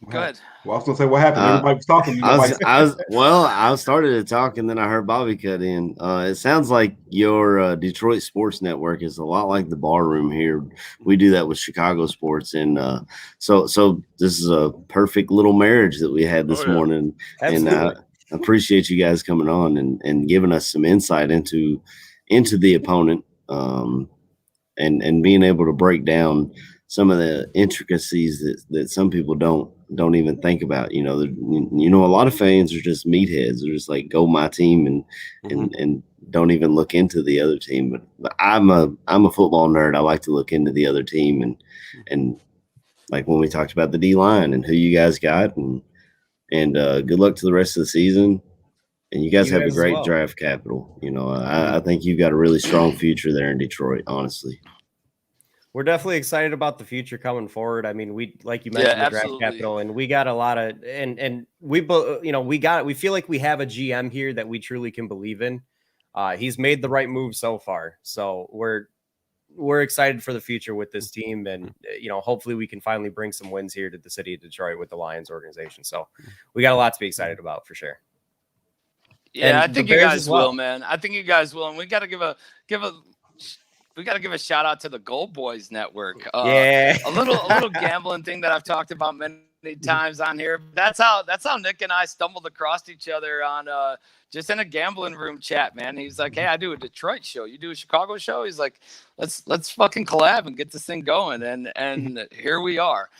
Go ahead. Well, I was gonna say what happened. Everybody was talking. I started to talk, and then I heard Bobby cut in. It sounds like your Detroit sports network is a lot like the bar room here. We do that with Chicago sports, and so this is a perfect little marriage that we had this morning. Absolutely. And I appreciate you guys coming on and giving us some insight into the opponent, and being able to break down some of the intricacies that some people don't even think about. A lot of fans are just meatheads. They're just like, go my team, and don't even look into the other team. But I'm a football nerd. I like to look into the other team, and like when we talked about the D line and who you guys got, and good luck to the rest of the season. And you guys have a great draft capital. I think you've got a really strong future there in Detroit, honestly. We're definitely excited about the future coming forward. I mean, we, like you mentioned, the draft capital, and we got a lot of, and we feel like we have a GM here that we truly can believe in. He's made the right move so far. So we're excited for the future with this team. And, hopefully we can finally bring some wins here to the city of Detroit with the Lions organization. So we got a lot to be excited about for sure. Yeah, I think you guys will, man. I think you guys will. And we got to give a shout out to the Gold Boys Network. A little gambling thing that I've talked about many times on here. That's how Nick and I stumbled across each other on just in a gambling room chat, man. He's like, "Hey, I do a Detroit show. You do a Chicago show?" He's like, "Let's fucking collab and get this thing going." And here we are.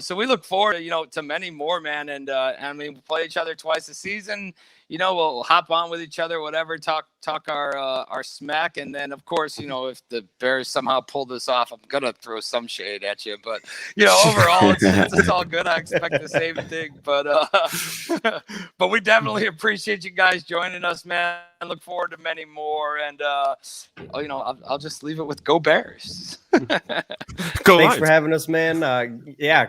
So we look forward to many more, man. And we play each other twice a season. We'll hop on with each other, whatever, talk our smack. And then, of course, if the Bears somehow pull this off, I'm going to throw some shade at you. But, overall, it's all good. I expect the same thing. But we definitely appreciate you guys joining us, man. I look forward to many more. And, I'll just leave it with Go Bears. Thanks for having us, man.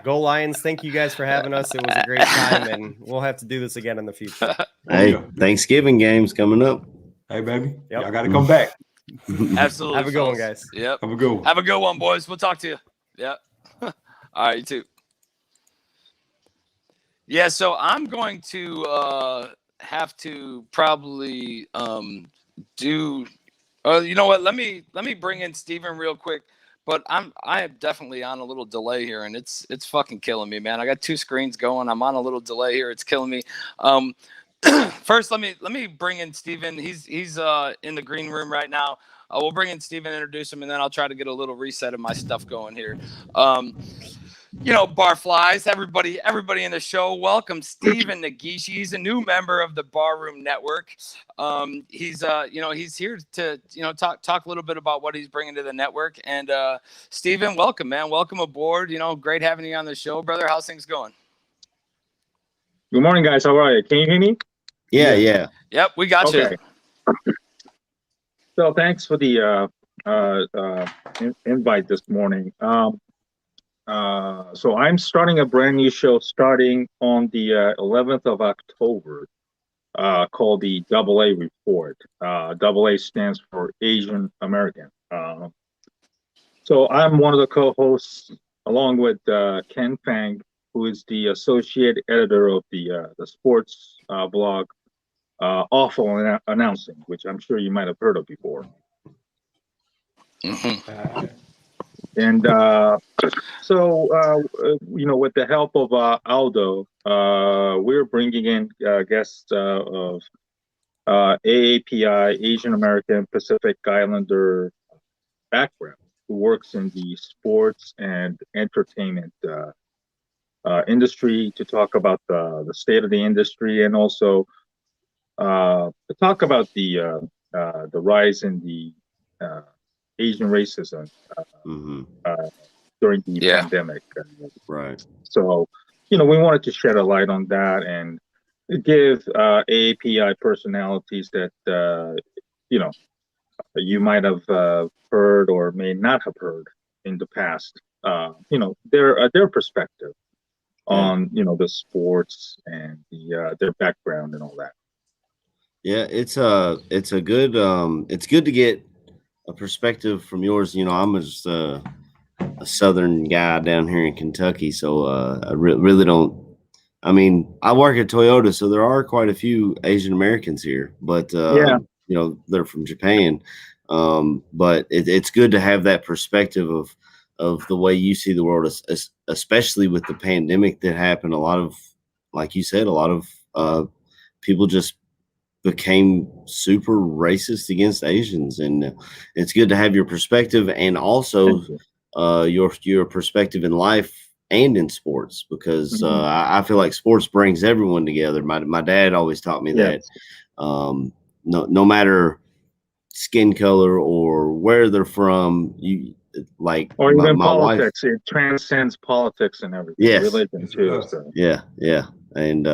Go Lions. Thank you guys for having us. It was a great time, and we'll have to do this again in the future. Hey, Thanksgiving games coming up. Hey, baby. Yep. Y'all got to come back. Absolutely. Have a good one, guys. Yep. Have a good one. Have a good one, boys. We'll talk to you. Yep. All right, you too. Yeah, so I'm going to have to probably do. You know what? Let me bring in Steven real quick. But I am definitely on a little delay here, and it's fucking killing me, man. I got two screens going. I'm on a little delay here. It's killing me. First, let me bring in Steven. He's in the green room right now. We'll bring in Steven, introduce him, and then I'll try to get a little reset of my stuff going here. Barflies, everybody in the show. Welcome Steven Nagishi. He's a new member of the Barroom Network. He's he's here to talk a little bit about what he's bringing to the network. And Steven, welcome, man. Welcome aboard. Great having you on the show, brother. How's things going? Good morning, guys. How are you? Can you hear me? Yeah. Yep, we got you. So thanks for the invite this morning. So I'm starting a brand new show starting on the 11th of October called the AA Report. AA stands for Asian American. So I'm one of the co-hosts along with Ken Fang, who is the associate editor of the sports blog Awful Announcing, which I'm sure you might have heard of before. Mm-hmm. And with the help of Aldo, we're bringing in guests of AAPI, Asian American Pacific Islander background, who works in the sports and entertainment industry, to talk about the state of the industry, and also to talk about the rise in the Asian racism during the pandemic. Right. So, we wanted to shed a light on that and give AAPI personalities that you might have heard or may not have heard in the past, their perspective on the sports and their background and all that. Yeah, it's a good it's good to get a perspective from yours. I'm just a southern guy down here in Kentucky, so I really don't. I mean, I work at Toyota, so there are quite a few Asian Americans here, but they're from Japan. But it's good to have that perspective of the way you see the world, especially with the pandemic that happened. A lot of, like you said, a lot of people just became super racist against Asians, and it's good to have your perspective, and also your perspective in life and in sports, because I feel like sports brings everyone together. My dad always taught me that no matter skin color or where they're from, or even politics. It transcends politics and everything. Yes. Religion too. So. Yeah. And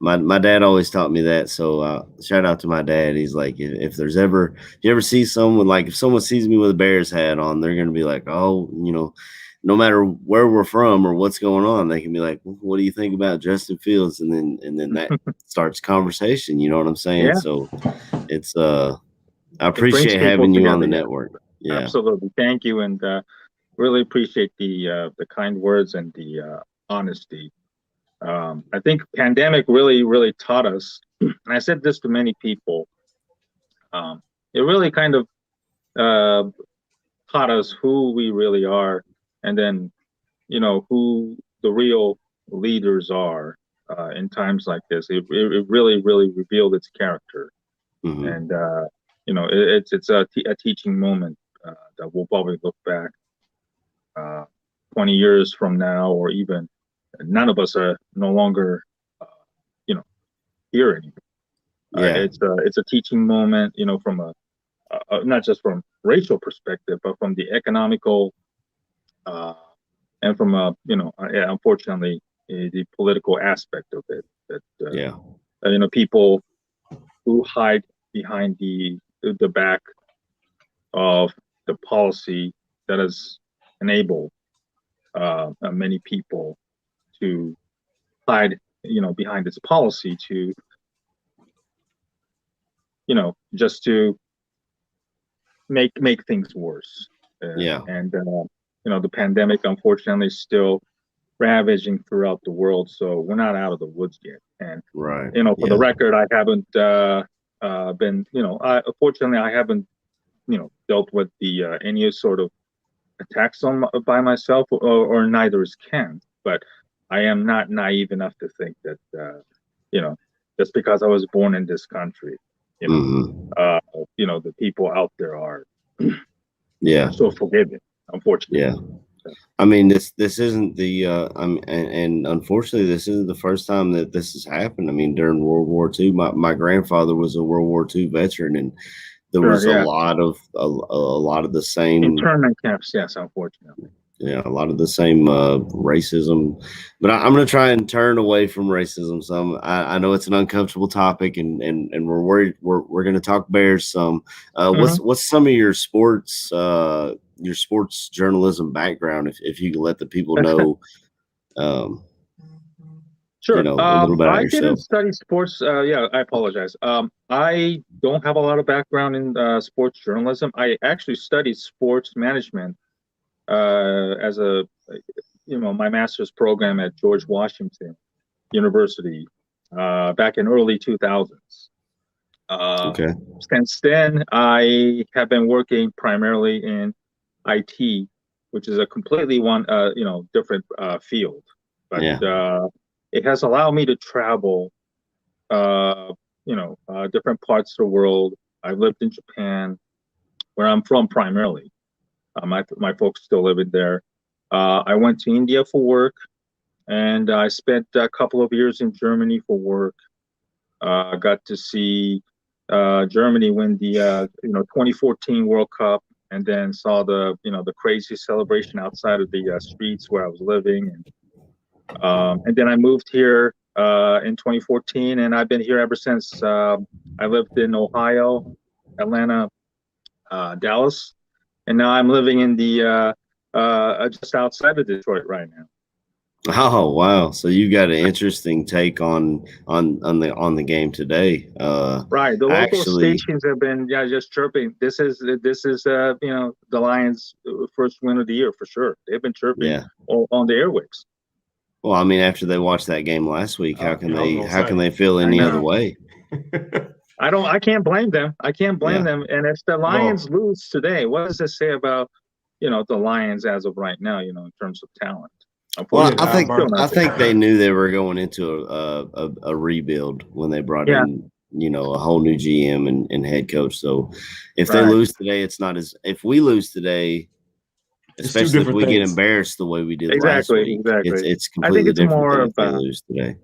my dad always taught me that. So shout out to my dad. He's like, if you ever see someone, like if someone sees me with a Bears hat on, they're gonna be like, oh, no matter where we're from or what's going on, they can be like, what do you think about Justin Fields? And then that starts conversation. You know what I'm saying? Yeah. So it's I appreciate having you on the network. Yeah, absolutely. Thank you, and really appreciate the kind words and the honesty. I think pandemic really taught us, and I said this to many people. It really kind of taught us who we really are, and then who the real leaders are in times like this. It really revealed its character, and it's a teaching moment that we'll probably look back 20 years from now, or even none of us are no longer here anymore. It's a teaching moment, from a not just from racial perspective, but from the economical and from a unfortunately the political aspect of it. That people who hide behind the back of the policy that has enabled many people to hide, behind this policy to, just to make things worse. And the pandemic, unfortunately, is still ravaging throughout the world. So we're not out of the woods yet. And for the record, I haven't been, unfortunately, I haven't, dealt with the any sort of attacks by myself, or neither is Ken. But I am not naive enough to think that, just because I was born in this country, the people out there are so forgiving, unfortunately. I mean, this isn't the and unfortunately, this isn't the first time that this has happened. I mean, during World War II, my grandfather was a World War II veteran, and there was a lot of the same internment camps. Yes, unfortunately. Yeah, a lot of the same racism, but I'm going to try and turn away from racism some. I know it's an uncomfortable topic, and we're worried. We're going to talk Bears some. What's some of your sports journalism background, if you can let the people know? Sure. You know, a little bit about I didn't yourself. study sports. Yeah, I apologize. I don't have a lot of background in sports journalism. I actually studied sports management as my master's program at George Washington University back in early 2000s. Okay. Since then, I have been working primarily in IT, which is a completely different field. But it has allowed me to travel, different parts of the world. I've lived in Japan, where I'm from primarily. My folks still living there. I went to India for work, and I spent a couple of years in Germany for work. Got to see Germany win the 2014 World Cup, and then saw the crazy celebration outside of the streets where I was living, and then I moved here in 2014, and I've been here ever since. I lived in Ohio, Atlanta, Dallas. And now I'm living in the just outside of Detroit right now. Oh wow! So you got an interesting take on the game today. Right, the local stations have been just chirping. This is the Lions' first win of the year for sure. They've been chirping on the airwaves. Well, I mean, after they watched that game last week, how can they feel any other way? I can't blame them. I can't blame them. And if the Lions lose today, what does this say about, the Lions as of right now, in terms of talent? Well, I think they knew they were going into a rebuild when they brought in, a whole new GM and head coach. So if they lose today, it's not as if we lose today, especially if we get embarrassed the way we did last week. It's completely different than if they lose today.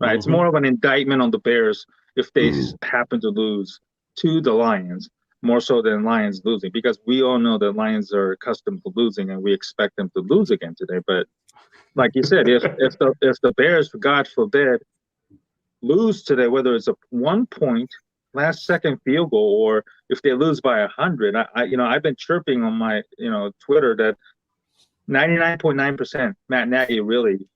Right. It's more of an indictment on the Bears if they happen to lose to the Lions, more so than Lions losing, because we all know that Lions are accustomed to losing and we expect them to lose again today. But like you said, if the Bears, God forbid, lose today, whether it's a 1 point last second field goal or if they lose by 100, I've been chirping on my Twitter that 99.9% Matt Nagy really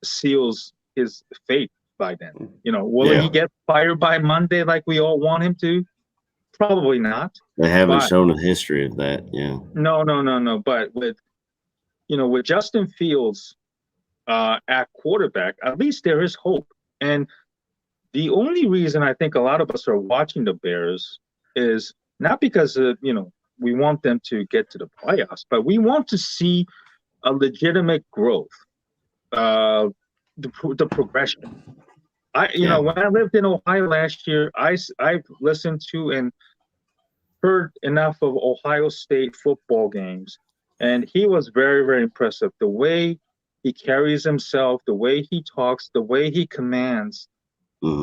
seals his fate by then. Will he get fired by Monday like we all want him to? Probably not. They haven't shown a history of that. Yeah. No. But with Justin Fields at quarterback, at least there is hope. And the only reason I think a lot of us are watching the Bears is not because we want them to get to the playoffs, but we want to see a legitimate growth. The progression. When I lived in Ohio last year, I've listened to and heard enough of Ohio State football games, and he was very, very impressive. The way he carries himself, the way he talks, the way he commands,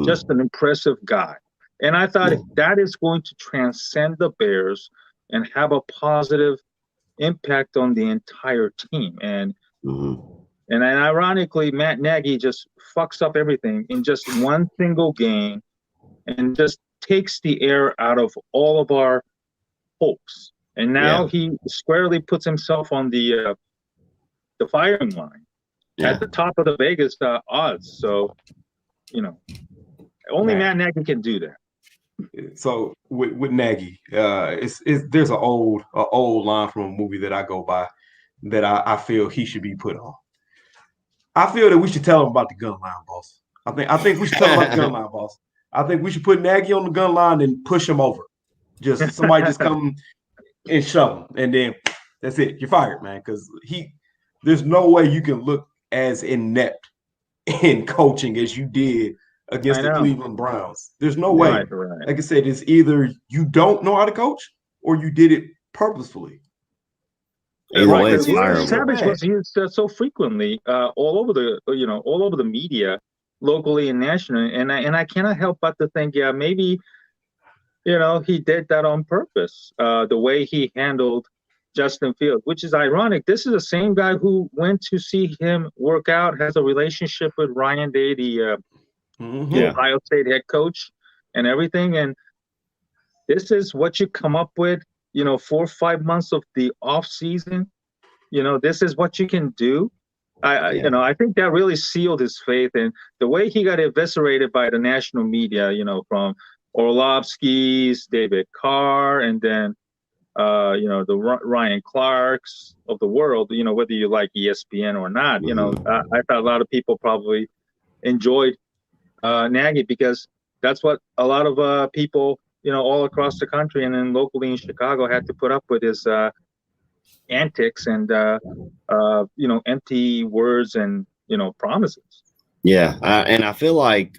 just an impressive guy. And I thought if that is going to transcend the Bears and have a positive impact on the entire team, and ironically, Matt Nagy just fucks up everything in just one single game and just takes the air out of all of our hopes. And now he squarely puts himself on the firing line at the top of the Vegas odds. So, only Matt Nagy can do that. So with Nagy, there's an old line from a movie that I go by that I feel he should be put on. I feel that we should tell him about the gun line, boss. I think we should tell him about the gun line, boss. I think we should put Nagy on the gun line and push him over. Just somebody just come and shove him, and then that's it. You're fired, man. Because there's no way you can look as inept in coaching as you did against the Cleveland Browns. There's no way. Right. Like I said, it's either you don't know how to coach or you did it purposefully. Either way, Right. it's fireable. Savage was used so frequently all over the media, locally and nationally, and I cannot help but to think, yeah, maybe he did that on purpose. The way he handled Justin Fields, which is ironic. This is the same guy who went to see him work out, has a relationship with Ryan Day, the Ohio State head coach, and everything. And this is what you come up with, 4 or 5 months of the off season. This is what you can do. I think that really sealed his faith, and the way he got eviscerated by the national media, from Orlovsky's, David Carr, and then the Ryan Clarks of the world. Whether you like ESPN or not, I thought a lot of people probably enjoyed Nagy because that's what a lot of people, all across the country and then locally in Chicago had to put up with his antics and empty words and promises. Yeah, and I feel like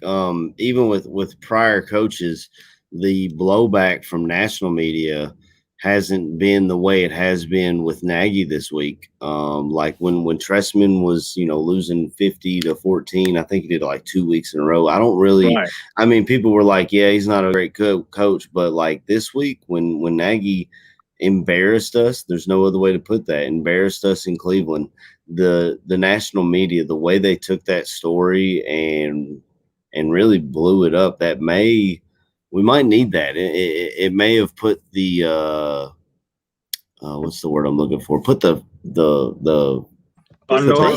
even with prior coaches, the blowback from national media hasn't been the way it has been with Nagy this week. Like when Trestman was losing 50-14, I think he did like 2 weeks in a row. I don't really. Right. I mean, people were like, "Yeah, he's not a great coach," but like this week when Nagy embarrassed us, there's no other way to put that, embarrassed us in Cleveland, the national media, the way they took that story and really blew it up, we might need that. It may have put the what's the word I'm looking for, put the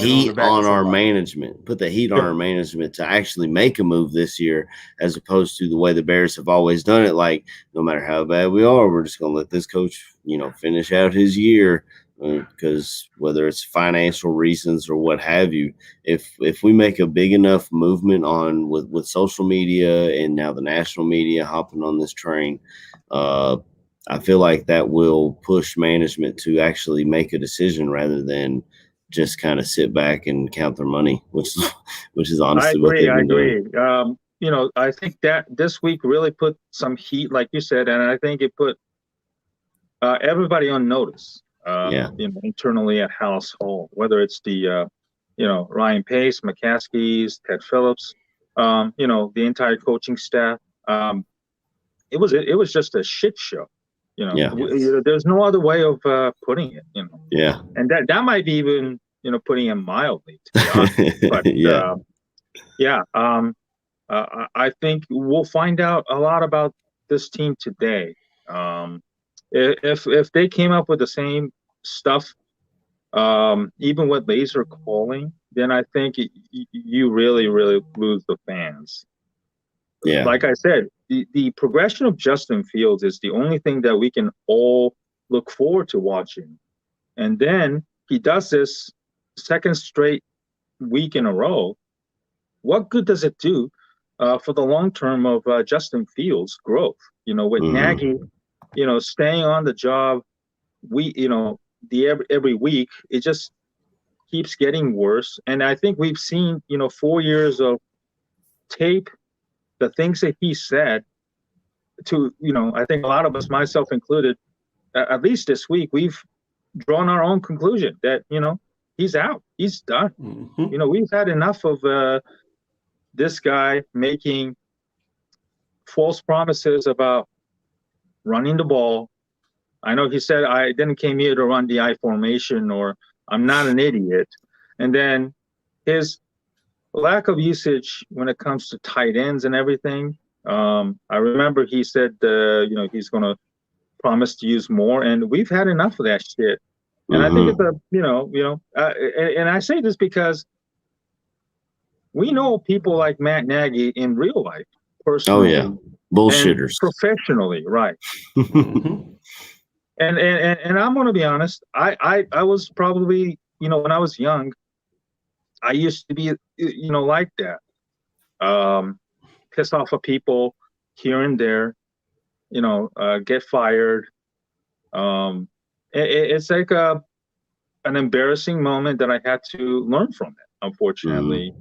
heat on our management, put the heat on our management to actually make a move this year, as opposed to the way the Bears have always done it. Like, no matter how bad we are, we're just going to let this coach, finish out his year, because whether it's financial reasons or what have you, if we make a big enough movement on with social media and now the national media hopping on this train, I feel like that will push management to actually make a decision rather than just kind of sit back and count their money, which is honestly what they've been doing. I think that this week really put some heat, like you said, and I think it put everybody on notice. Internally at House Hall, whether it's the Ryan Pace, McCaskey's, Ted Phillips, the entire coaching staff. It was just a shit show. There's no other way of putting it. And that might be even putting it mildly, to be honest. But I think we'll find out a lot about this team today. If they came up with the same stuff, even with laser calling, then I think you really, really lose the fans. Yeah. Like I said, the progression of Justin Fields is the only thing that we can all look forward to watching. And then he does this second straight week in a row. What good does it do for the long term of Justin Fields' growth? With Nagy, staying on the job, every week, it just keeps getting worse. And I think we've seen, 4 years of tape, the things that he said to, I think a lot of us, myself included, at least this week, we've drawn our own conclusion that, he's out, he's done. We've had enough of this guy making false promises about running the ball. I know he said, I didn't came here to run the I formation, or I'm not an idiot. And then his lack of usage when it comes to tight ends and everything. I remember he said, he's going to promise to use more, and we've had enough of that shit. And I think it's and I say this because we know people like Matt Nagy in real life, personally. Oh yeah, bullshitters, professionally, right? And I'm going to be honest. I was probably, when I was young, I used to be, like that. Piss off of people here and there, get fired. It's like an embarrassing moment that I had to learn from it, unfortunately.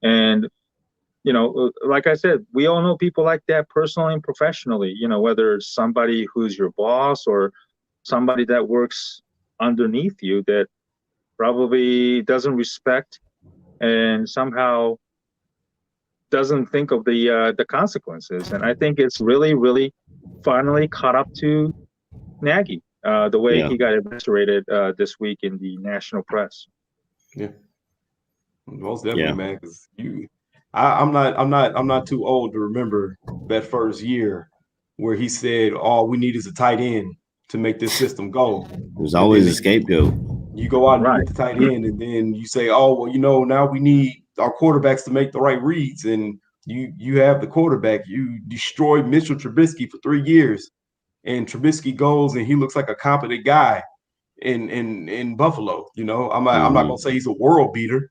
And, like I said, we all know people like that personally and professionally, whether it's somebody who's your boss or somebody that works underneath you that probably doesn't respect and somehow doesn't think of the consequences. And I think it's really, really finally caught up to Nagy, the way he got eviscerated this week in the national press. Yeah, most definitely, man. Because I'm not too old to remember that first year where he said, "All we need is a tight end to make this system go." There's always a scapegoat. You go out and you get the tight end, and then you say, "Oh, well, now we need our quarterbacks to make the right reads." And you have the quarterback. You destroy Mitchell Trubisky for 3 years, and Trubisky goes and he looks like a competent guy in Buffalo. I'm not gonna say he's a world beater,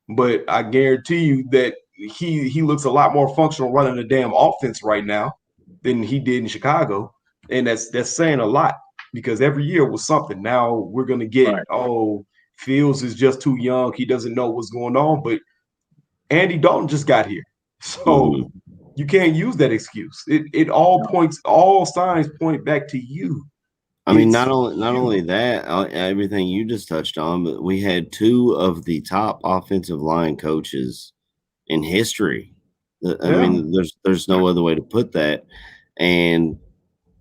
but I guarantee you that he looks a lot more functional running the damn offense right now than he did in Chicago, and that's saying a lot. Because every year was something. Now we're going to get, Fields is just too young. He doesn't know what's going on. But Andy Dalton just got here. So you can't use that excuse. All signs point back to you. I mean, not only that, everything you just touched on, but we had 2 of the top offensive line coaches in history. I mean, there's no other way to put that. And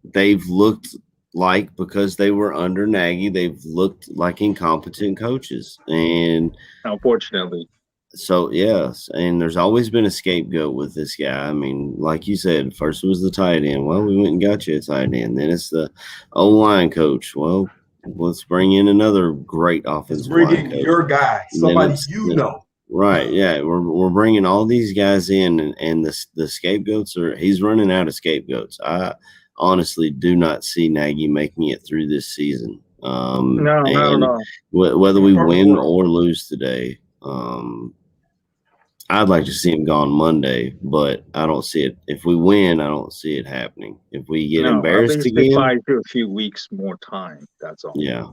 they've looked like, because they were under Nagy, they've looked like incompetent coaches. And unfortunately. So, yes. And there's always been a scapegoat with this guy. I mean, like you said, first was the tight end. Well, we went and got you a tight end. Then it's the O-line coach. Well, let's bring in another great offensive line coach. Bring in your guy, somebody know. Right. Yeah. We're bringing all these guys in, and the scapegoats he's running out of scapegoats. I honestly do not see Nagy making it through this season. No, not at all. Whether we win or lose today, I'd like to see him gone Monday, but I don't see it. If we win, I don't see it happening. If we get embarrassed again, they buy a few weeks more time. That's all. Yeah.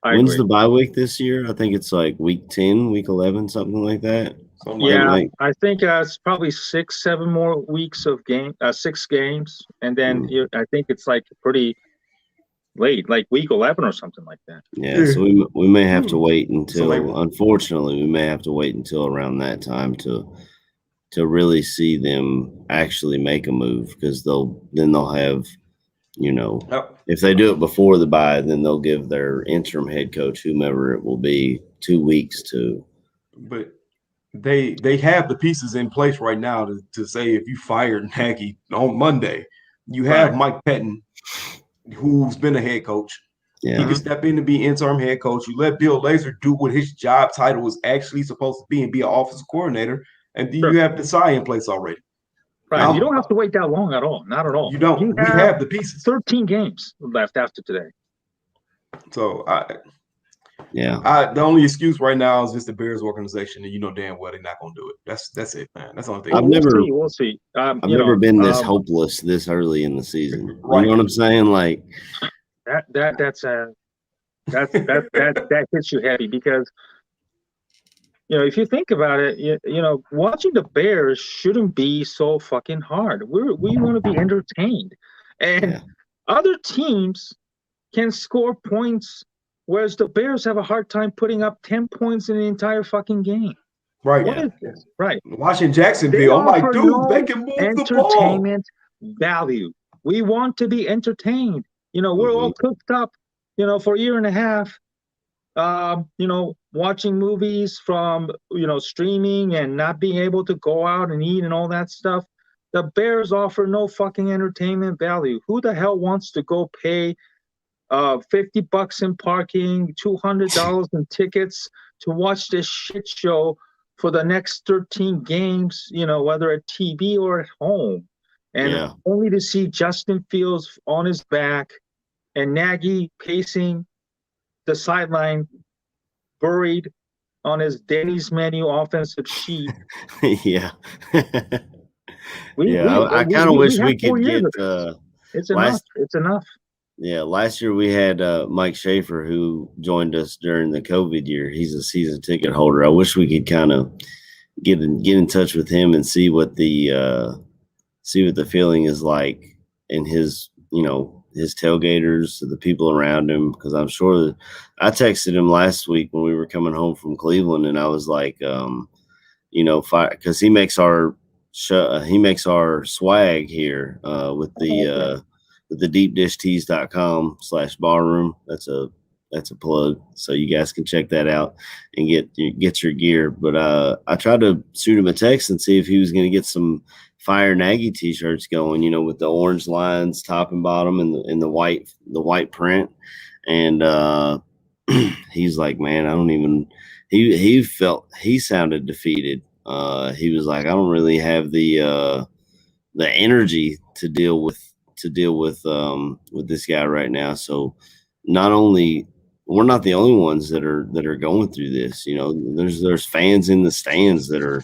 When's the bye week this year? I think it's like week 10, week 11, something like that. I think it's probably 6-7 more weeks of 6 games, and then I think it's like pretty late, like week 11 or something like that. Yeah, so we may have to wait until. Unfortunately, we may have to wait until around that time to really see them actually make a move, because they'll have, if they do it before the bye, then they'll give their interim head coach, whomever it will be, 2 weeks to. But they have the pieces in place right now to say, if you fired Nagy on Monday, you have Mike Pettin, who's been a head coach. Yeah. He can step in to be interim head coach. You let Bill Lazor do what his job title is actually supposed to be, and be an offensive coordinator. And then you have Desai in place already. Right. You don't have to wait that long at all. Not at all. You don't. We have the pieces. 13 games left after today. So the only excuse right now is just the Bears organization, and you know damn well they're not going to do it. That's it, man. That's the only thing. We'll see. I've never been this hopeless this early in the season. Right. You know what I'm saying? Like that hits you heavy, because if you think about it, watching the Bears shouldn't be so fucking hard. We want to be entertained, and other teams can score points, whereas the Bears have a hard time putting up 10 points in the entire fucking game. Right. What is this? Right. Watching Jacksonville, I'm like, dude, they can move the ball. Entertainment value. We want to be entertained. We're all cooked up, for a year and a half, watching movies from, streaming and not being able to go out and eat and all that stuff. The Bears offer no fucking entertainment value. Who the hell wants to go pay $50 in parking, $200 in tickets to watch this shit show for the next 13 games, whether at TV or at home, and only to see Justin Fields on his back and Nagy pacing the sideline, buried on his Denny's menu offensive sheet. I kind of wish we could get. It's enough. It's enough. Yeah, last year we had Mike Schaefer, who joined us during the COVID year. He's a season ticket holder. I wish we could kind of get in touch with him and see what the feeling is like in his his tailgaters, the people around him, because I'm sure that I texted him last week when we were coming home from Cleveland, and I was like, because he makes our swag here with the deepdishtees.com/barroom. That's a plug, so you guys can check that out and get your gear. But I tried to shoot him a text and see if he was going to get some Fire Nagy t-shirts going, with the orange lines top and bottom and the white print. And he's like, man, I don't even. He sounded defeated. He was like, I don't really have the energy to deal with this guy right now. So not only we're not the only ones that are going through this, there's fans in the stands that are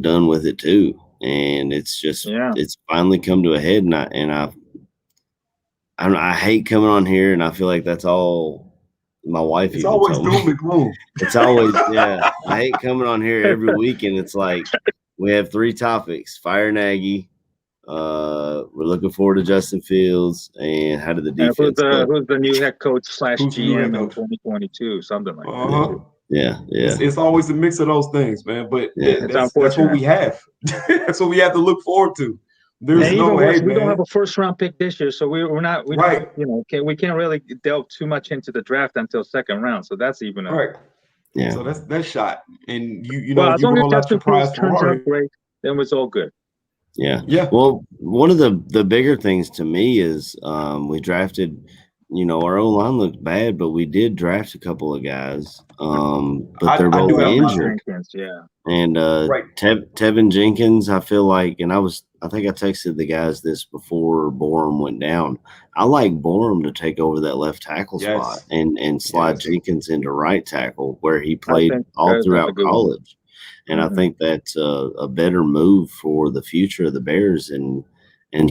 done with it too. And it's just, it's finally come to a head. And I hate coming on here, and I feel like that's all my wife. It's always doom and gloom. It's always, I hate coming on here every week, and it's like we have 3 topics: Fire Nagy, we're looking forward to Justin Fields, and how did the defense who's the new head coach / GM in 2022, something like that. Yeah. It's always a mix of those things, man. But that's what we have. That's what we have to look forward to. There's no way, we don't have a first round pick this year, so we're not. We can't really delve too much into the draft until second round. So that's even right. Yeah. So that's shot, and as long as Justin Fields turns out great, then it's all good. Yeah. Well, one of the bigger things to me is we drafted. Our O-line looked bad, but we did draft a couple of guys. But they're both injured. And Tevin Jenkins, I feel like, and I think I texted the guys this before Borum went down. I like Borum to take over that left tackle spot and slide Jenkins into right tackle, where he played all throughout college. And I think that's a better move for the future of the Bears, and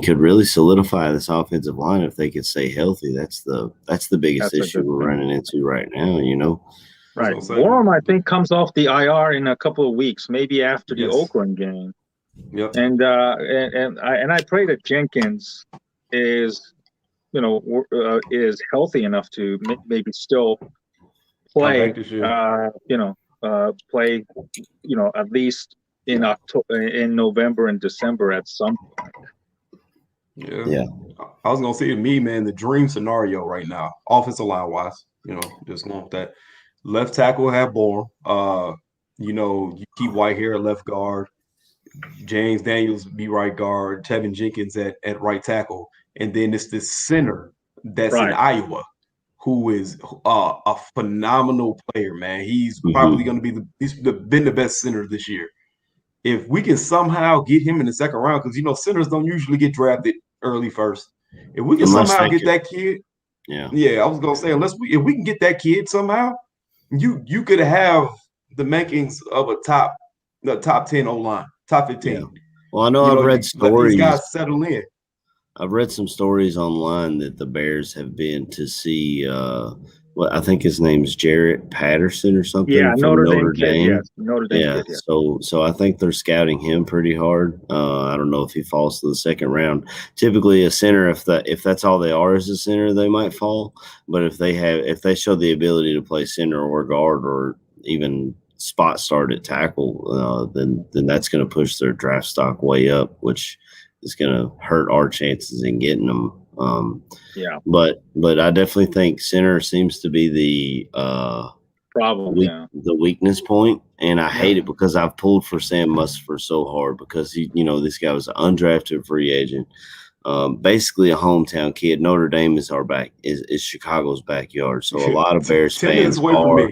could really solidify this offensive line if they could stay healthy. That's the biggest issue we're running into right now, Right. Borum, I think, comes off the IR in a couple of weeks, maybe after the Oakland game. Yep. And I pray that Jenkins is healthy enough to maybe still play. Play at least in November and December at some point. Yeah. I was gonna say to me, man, the dream scenario right now, offensive line wise, just going with that. Left tackle have Bourne. You keep Whitehair at left guard, James Daniels be right guard, Tevin Jenkins at right tackle, and then it's the center that's in Iowa, who is a phenomenal player, man. He's probably going to be been the best center this year. If we can somehow get him in the second round, because centers don't usually get drafted early first. If we can somehow get that kid, I was gonna say, if we can get that kid somehow, you could have the makings of the top 10 O-line, top 15. Yeah. Well, I know I've read stories. These guys settle in. I've read some stories online that the Bears have been to see. I think his name's Jarrett Patterson or something. Yeah, from Notre Dame. Yes. Notre Dame. Yeah. Kid, yeah. So I think they're scouting him pretty hard. I don't know if he falls to the second round. Typically, a center, if that's all they are as a center, they might fall. But if they show the ability to play center or guard or even spot start at tackle, then that's going to push their draft stock way up, which is going to hurt our chances in getting them. But I definitely think center seems to be the problem, the weakness point, and I hate it because I've pulled for Sam Musfer so hard because this guy was an undrafted free agent, basically a hometown kid. Notre Dame is is Chicago's backyard, so a lot of Bears fans are.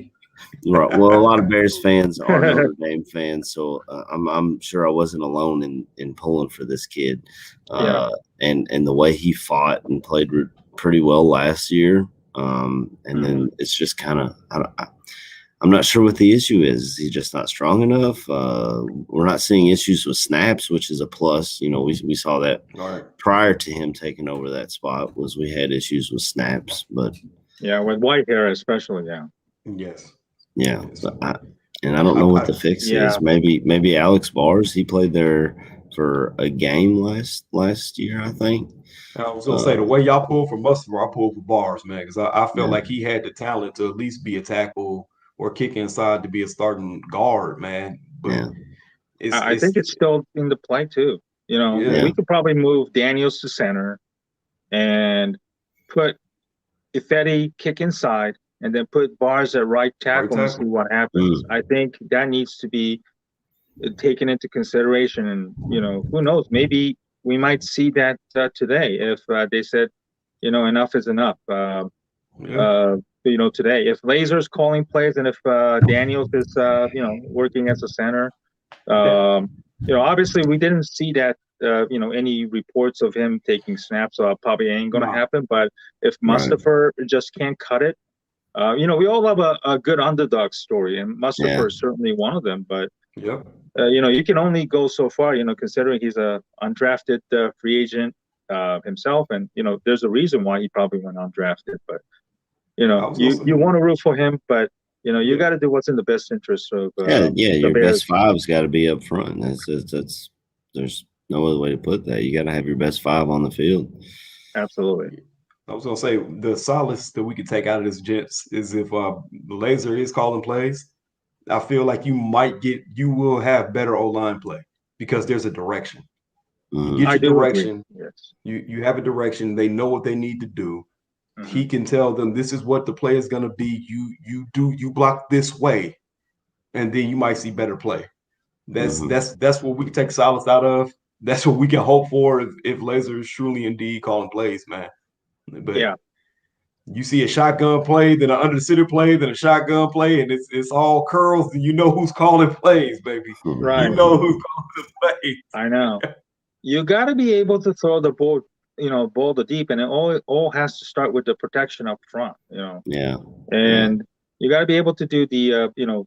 Right. Well, a lot of Bears fans are Notre Dame fans, so I'm sure I wasn't alone in pulling for this kid. And the way he fought and played pretty well last year, and then it's just kind of I'm not sure what the issue is. Is he just not strong enough? We're not seeing issues with snaps, which is a plus. We saw that prior to him taking over that spot. We had issues with snaps, but with Whitehair especially. Yes. Yeah, I don't know what the fix is. Maybe Alex Bars. He played there for a game last year, I think. I was gonna say the way y'all pulled for Mustafa, I pulled for Bars, man, because I felt like he had the talent to at least be a tackle or kick inside to be a starting guard, man. But I think it's still in the play too. You know, we could probably move Daniels to center and put Ifedi kick inside, and then put Bars at right tackle and see what happens. I think that needs to be taken into consideration. And, you know, who knows? Maybe we might see that today if they said, you know, enough is enough. You know, today, if Laser's calling plays and if Daniels is, you know, working as a center, you know, obviously we didn't see that, you know, any reports of him taking snaps, so probably ain't going to happen. But if Mustafa just can't cut it, you know, we all love a good underdog story, and Mustafa is certainly one of them. But you know, you can only go so far, you know, considering he's a undrafted free agent himself, and you know, there's a reason why he probably went undrafted. But you know, you want to root for him, but you know, you got to do what's in the best interest of your best five's got to be up front. That's there's no other way to put that. You got to have your best five on the field. Absolutely. I was gonna say the solace that we could take out of this, gents, is if Laser is calling plays, I feel like you will have better O-line play because there's a direction. You get your direction. Yes. You have a direction. They know what they need to do. He can tell them this is what the play is going to be. You block this way, and then you might see better play. That's what we can take solace out of. That's what we can hope for if Laser is truly indeed calling plays, man. But you see a shotgun play, then an under the center play, then a shotgun play, and it's all curls, and you know who's calling plays, baby. Right. You know who's calling the plays. I know. You got to be able to throw the ball, you know, ball to deep, and it all has to start with the protection up front, you know. Yeah. And you got to be able to do the, you know,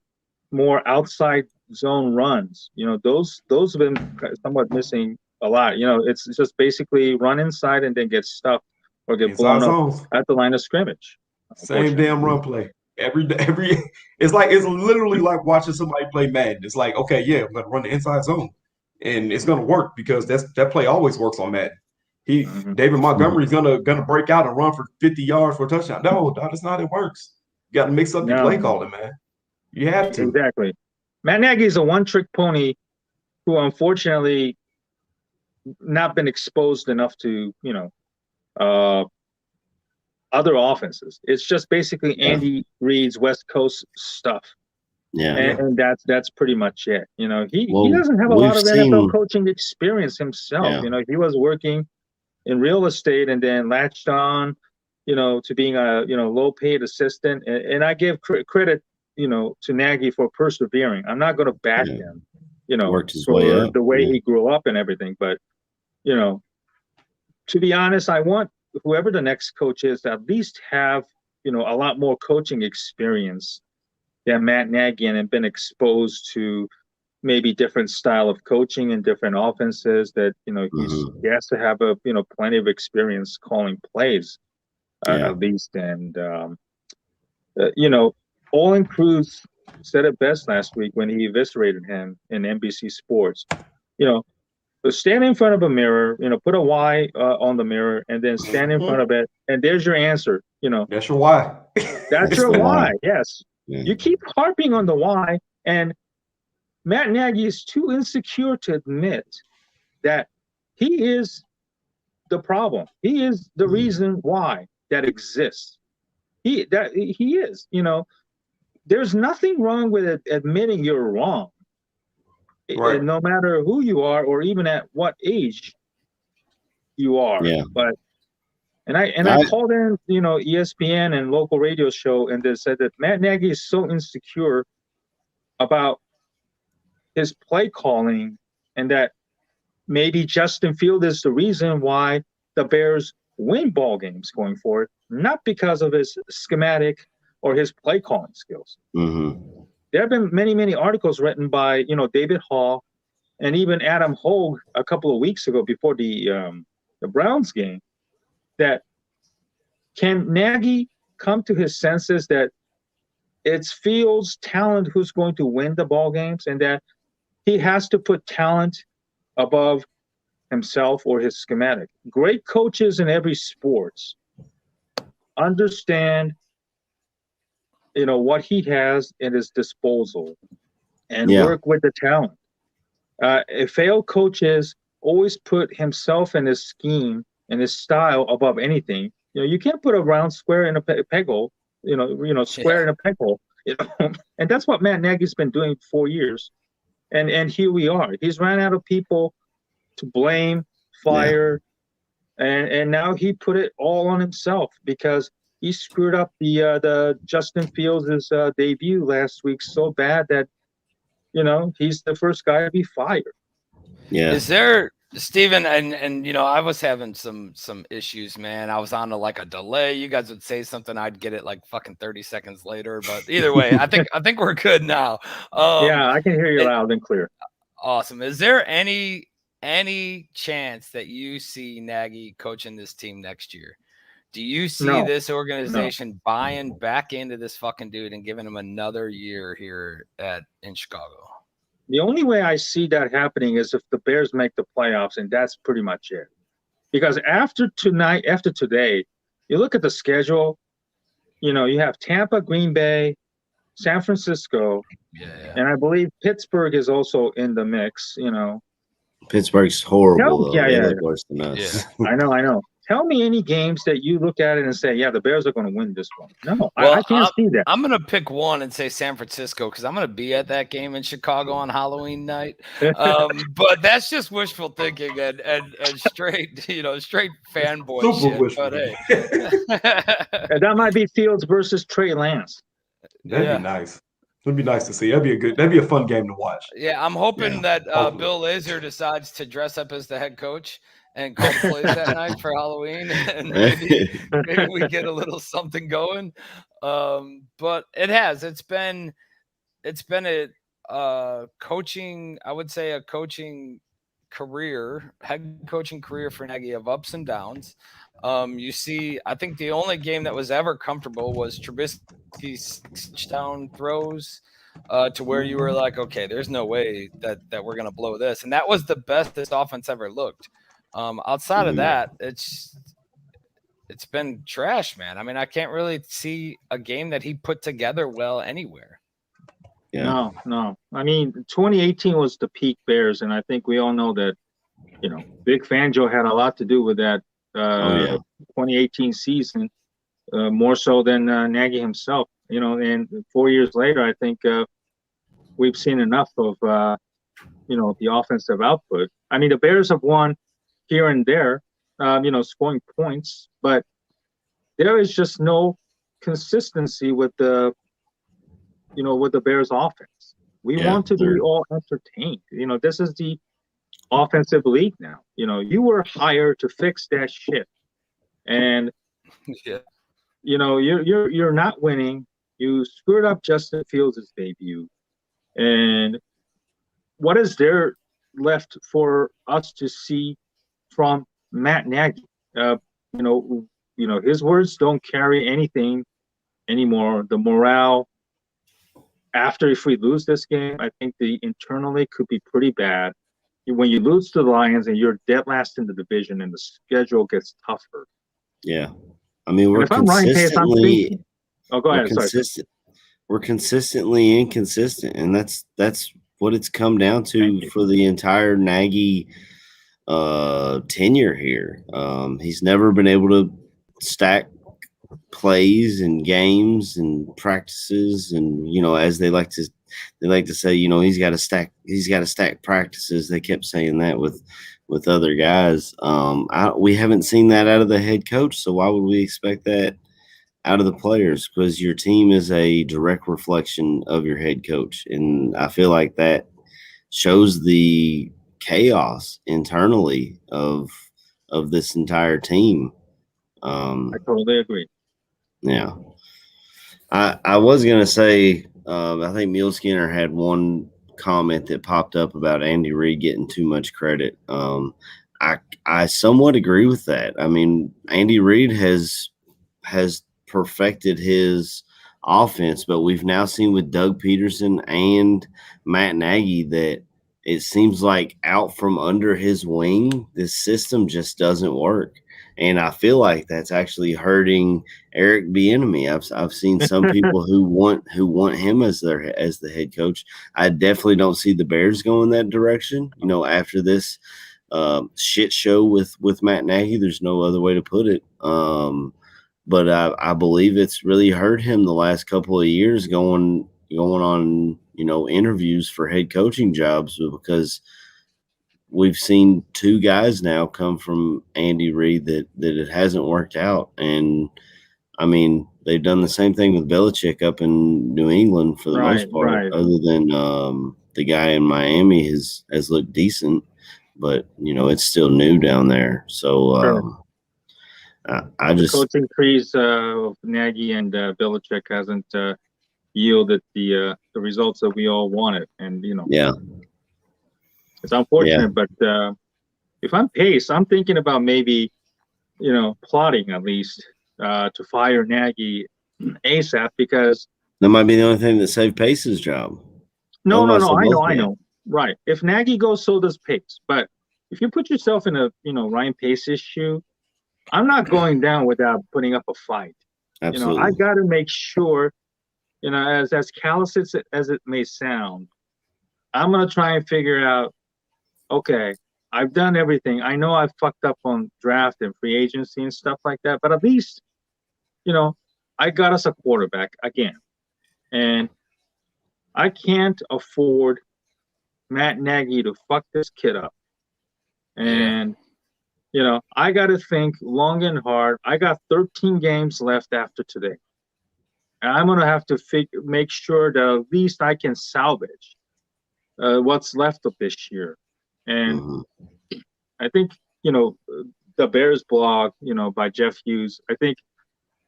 more outside zone runs. You know, those have been somewhat missing a lot. You know, it's just basically run inside and then get stuck or get blown up at the line of scrimmage. Same damn run play. Every it's literally like watching somebody play Madden. It's like, okay, yeah, I'm gonna run the inside zone. And it's gonna work because that play always works on Madden. David Montgomery's gonna break out and run for 50 yards for a touchdown. No, that's not how it works. You gotta mix up your play calling, man. You have to. Exactly. Matt Nagy is a one-trick pony who unfortunately not been exposed enough to, you know, other offenses. It's just basically Andy Reid's West Coast stuff. Yeah. And that's pretty much it. You know, he doesn't have a lot of NFL coaching experience himself. Yeah. You know, he was working in real estate and then latched on, you know, to being a, you know, low paid assistant. And I give credit, you know, to Nagy for persevering. I'm not going to bash him, you know, for the way he grew up and everything. But, you know, to be honest, I want whoever the next coach is to at least have, you know, a lot more coaching experience than Matt Nagy and been exposed to maybe different style of coaching and different offenses that, you know, he has to have a, you know, plenty of experience calling plays at least. And, you know, Olin Cruz said it best last week when he eviscerated him in NBC Sports. You know, stand in front of a mirror, you know, put a Y on the mirror and then stand in front of it. And there's your answer. You know, that's your why. That's your why. Yes. Yeah. You keep harping on the why, and Matt Nagy is too insecure to admit that he is the problem. He is the reason why that exists. He is. You know, there's nothing wrong with admitting you're wrong, right. No matter who you are or even at what age you are. Yeah. But I called in, you know, ESPN and local radio show, and they said that Matt Nagy is so insecure about his play calling, and that maybe Justin Field is the reason why the Bears win ball games going forward, not because of his schematic or his play calling skills. There have been many articles written by, you know, David Hall and even Adam Hogue a couple of weeks ago before the Browns game, that can Nagy come to his senses that it's Fields' talent who's going to win the ball games, and that he has to put talent above himself or his schematic. Great coaches in every sports understand, what he has at his disposal and work with the talent. Failed coaches always put himself and his scheme and his style above anything. You can't put a round square in a peg hole, square in a peg hole, and that's what Matt Nagy's been doing for 4 years. And here we are. He's ran out of people to blame, fire, and now he put it all on himself because he screwed up the Justin Fields' debut last week so bad that he's the first guy to be fired. Yeah. Is there, Steven, and I was having some issues, man. I was on a delay. You guys would say something, I'd get it like fucking 30 seconds later. But either way, I think we're good now. Yeah, I can hear you loud and clear. Awesome. Is there any chance that you see Nagy coaching this team next year? Do you see this organization buying back into this fucking dude and giving him another year here in Chicago? The only way I see that happening is if the Bears make the playoffs, and that's pretty much it. Because after today, you look at the schedule, you have Tampa, Green Bay, San Francisco, and I believe Pittsburgh is also in the mix, Pittsburgh's horrible, though. Yeah. Worse than us. Yeah. I know. Tell me any games that you look at it and say, the Bears are going to win this one. No, I can't see that. I'm going to pick one and say San Francisco because I'm going to be at that game in Chicago on Halloween night. But that's just wishful thinking and straight, straight fanboy Super shit. But hey. That might be Fields versus Trey Lance. That'd be nice. It'd be nice to see. That'd be a fun game to watch. Yeah, I'm hoping that Bill Lazor decides to dress up as the head coach and call plays that night for Halloween, and maybe we get a little something going. But it's been a coaching, I would say, a coaching career, head coaching career for Nagy of ups and downs. You see, I think the only game that was ever comfortable was Trubisky's touchdown throws to where you were like, okay, there's no way that we're going to blow this. And that was the best this offense ever looked. Outside of that, it's been trash, man. I mean, I can't really see a game that he put together well anywhere. Yeah. No. I mean, 2018 was the peak Bears, and I think we all know that, Big Fangio had a lot to do with that 2018 season, more so than Nagy himself. And 4 years later, I think we've seen enough of, the offensive output. I mean, the Bears have won here and there, scoring points, but there is just no consistency with the Bears offense. We want to be all entertained. This is the offensive league now. You were hired to fix that shit. And you're not winning. You screwed up Justin Fields' debut. And what is there left for us to see from Matt Nagy? His words don't carry anything anymore. The morale if we lose this game, I think internally could be pretty bad. When you lose to the Lions and you're dead last in the division and the schedule gets tougher. Yeah. I mean, we're consistently we're consistently inconsistent, and that's what it's come down to for the entire Nagy tenure here. He's never been able to stack plays and games and practices, and as they like to say, he's got to stack practices. They kept saying that with other guys. We haven't seen that out of the head coach, so why would we expect that out of the players? Because your team is a direct reflection of your head coach, and I feel like that shows the chaos internally of this entire team. I totally agree. Yeah. I was going to say, I think Mule Skinner had one comment that popped up about Andy Reid getting too much credit. I somewhat agree with that. I mean, Andy Reid has perfected his offense, but we've now seen with Doug Peterson and Matt Nagy that it seems like out from under his wing, this system just doesn't work. And I feel like that's actually hurting Eric Bieniemy. I've seen some people who want him as the head coach. I definitely don't see the Bears going that direction. You know, after this shit show with Matt Nagy, there's no other way to put it. But I believe it's really hurt him the last couple of years going on, interviews for head coaching jobs, because we've seen two guys now come from Andy Reid that it hasn't worked out. And I mean, they've done the same thing with Belichick up in New England for the most part, other than the guy in Miami has looked decent, but it's still new down there. So I just coaching trees of Nagy and Belichick hasn't yielded the results that we all wanted, and it's unfortunate. But if I'm Pace, I'm thinking about maybe plotting at least to fire Nagy ASAP, because that might be the only thing that saved Pace's job. No, I know. Right. If Nagy goes, so does Pace. But if you put yourself in a Ryan Pace's shoe, I'm not going down without putting up a fight. Absolutely. I got to make sure, as callous as it may sound, I'm going to try and figure out, okay, I've done everything. I know I've fucked up on draft and free agency and stuff like that, but at least, I got us a quarterback again. And I can't afford Matt Nagy to fuck this kid up. And I got to think long and hard. I got 13 games left after today. And I'm going to have to make sure that at least I can salvage what's left of this year. And I think, the Bears blog, by Jeff Hughes, I think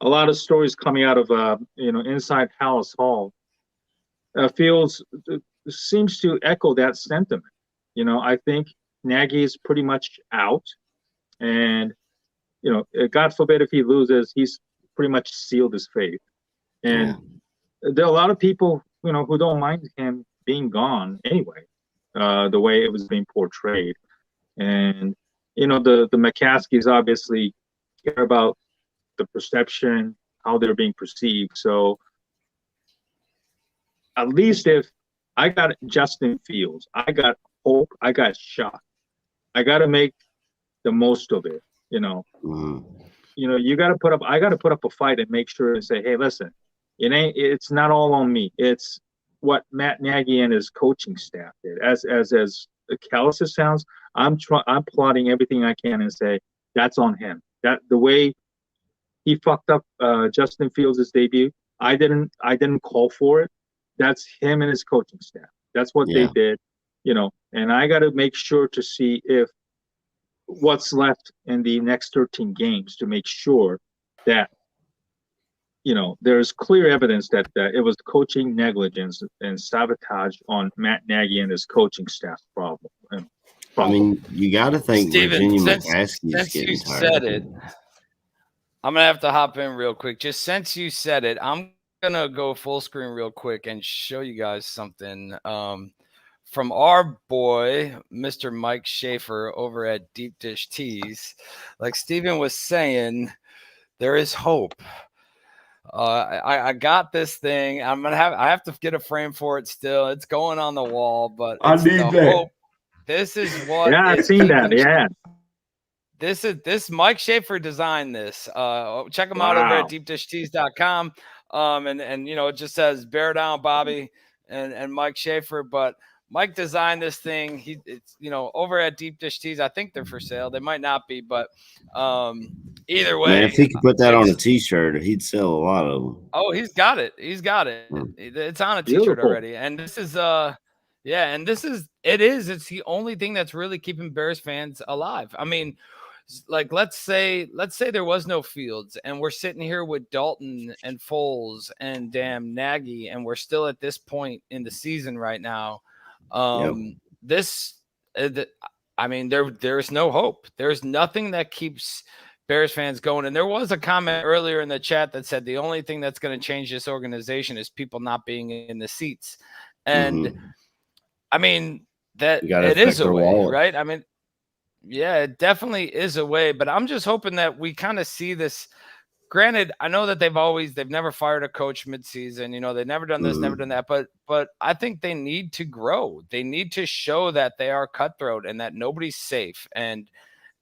a lot of stories coming out of, inside Palace Hall seems to echo that sentiment. I think Nagy is pretty much out. And, God forbid if he loses, he's pretty much sealed his fate. And there are a lot of people, who don't mind him being gone anyway, the way it was being portrayed. And, the McCaskies obviously care about the perception, how they're being perceived. So at least if I got Justin Fields, I got hope, I got shot, I got to make the most of it. You got to put up. I got to put up a fight and make sure and say, hey, listen, it's not all on me. It's what Matt Nagy and his coaching staff did. As callous as sounds, I'm plotting everything I can and say that's on him. That the way he fucked up Justin Fields' debut, I didn't call for it. That's him and his coaching staff. That's what they did. And I got to make sure to see if what's left in the next 13 games to make sure that there's clear evidence that it was coaching negligence and sabotage on Matt Nagy and his coaching staff problem. I mean, you got to think Steven, Virginia since getting you tired. said it, I'm gonna have to hop in real quick. Just since you said it, I'm gonna go full screen real quick and show you guys something from our boy, Mr. Mike Schaefer over at Deep Dish Tees. Like Steven was saying, there is hope. I got this thing. I have to get a frame for it still. It's going on the wall, but I it's need the that. hope. This is what I've seen that. Yeah. This Mike Schaefer designed this. Check him out over at deepdishtees.com. And it just says bear down, Bobby and Mike Schaefer, but Mike designed this thing. It's over at Deep Dish Tees. I think they're for sale. They might not be, but either way, Man, if he could put that on a T-shirt, he'd sell a lot of them. Oh, he's got it. It's on a T-shirt already. And this is it's the only thing that's really keeping Bears fans alive. I mean, like let's say there was no Fields and we're sitting here with Dalton and Foles and damn Nagy, and we're still at this point in the season right now. There's no hope. There's nothing that keeps Bears fans going. And there was a comment earlier in the chat that said the only thing that's going to change this organization is people not being in the seats. And I mean, that it is a way, right? I mean, yeah, it definitely is a way, but I'm just hoping that we kind of see this. Granted, I know that they've never fired a coach midseason, you know, they've never done this, never done that, but I think they need to grow. They need to show that they are cutthroat and that nobody's safe. And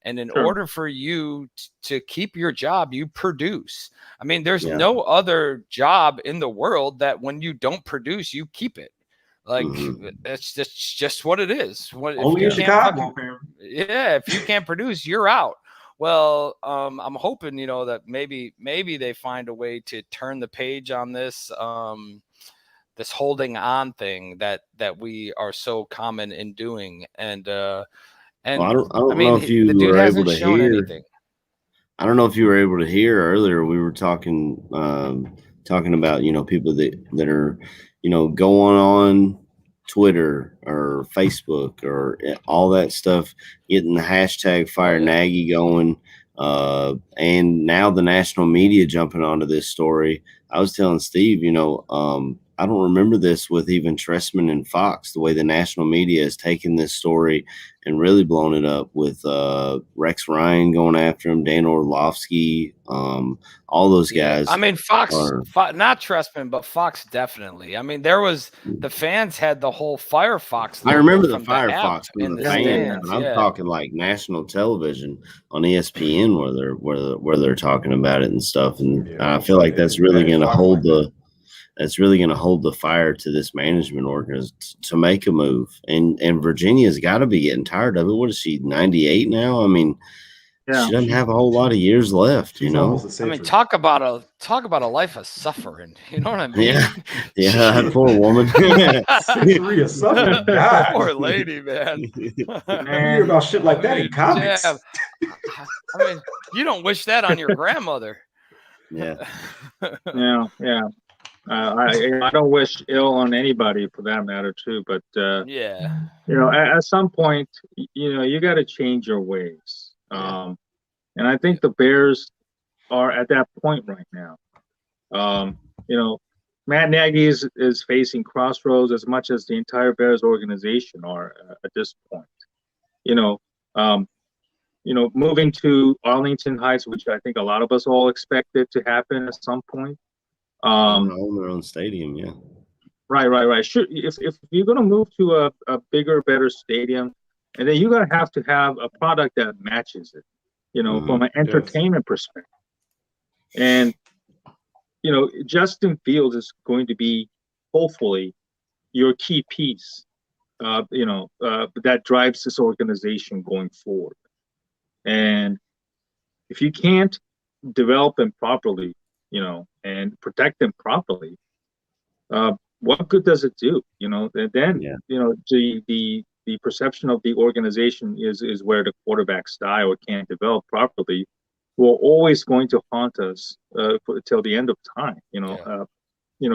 in order for you to keep your job, you produce. I mean, there's no other job in the world that when you don't produce, you keep it. Like that's just what it is. Only in Chicago. Yeah, if you can't produce, you're out. Well, I'm hoping, you know, that maybe they find a way to turn the page on this this holding on thing that we are so common in doing. And well, I don't know if you were able to hear anything. I don't know if you were able to hear earlier. We were talking about, you know, people that are, you know, going on Twitter or Facebook or all that stuff, getting the hashtag Fire Nagy going, and now the national media jumping onto this story. I was telling Steve, you know, I don't remember this with even Tressman and Fox, the way the national media has taken this story and really blown it up with Rex Ryan going after him, Dan Orlovsky, all those guys. I mean, Fox, not Tressman, but Fox definitely. I mean, the fans had the whole Firefox. I remember the Firefox from the fans, but I'm talking like national television on ESPN where they're talking about it and stuff. And I feel like that's really going to hold the fire to this management organization to make a move. And Virginia's got to be getting tired of it. What is she, 98 now? I mean, she doesn't have a whole lot of years left, you know. I mean, talk about a life of suffering. You know what I mean? Yeah, that poor woman. Century of suffering. God. Poor lady, man. You hear about shit like that in comics. Yeah. I mean, you don't wish that on your grandmother. Yeah. Yeah. I don't wish ill on anybody for that matter too, but you know, at some point, you know, you got to change your ways. And I think the Bears are at that point right now. You know, Matt Nagy is facing crossroads as much as the entire Bears organization are at this point. You know, moving to Arlington Heights, which I think a lot of us all expected to happen at some point. Own their own stadium, yeah. Right. Sure. If you're gonna move to a bigger, better stadium, and then you're gonna have to have a product that matches it, you know, from an entertainment perspective. And you know, Justin Fields is going to be hopefully your key piece, that drives this organization going forward. And if you can't develop them properly, you know, and protect them properly, what good does it do? You know, and then you know, the perception of the organization is where the quarterback style can't develop properly, will always going to haunt us till the end of time. You know,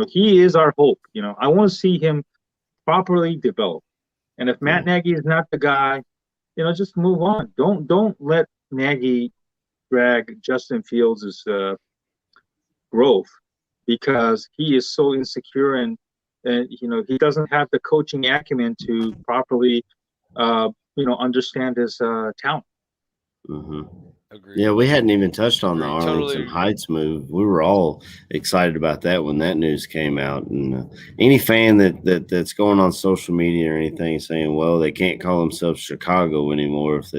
he is our hope. You know, I want to see him properly develop. And if Matt Nagy is not the guy, you know, just move on. Don't let Nagy drag Justin Fields' growth, because he is so insecure and you know, he doesn't have the coaching acumen to properly understand his talent. Agreed. Yeah, we hadn't even touched on the Arlington Heights move. We were all excited about that when that news came out. And any fan that's going on social media or anything saying, well, they can't call themselves Chicago anymore if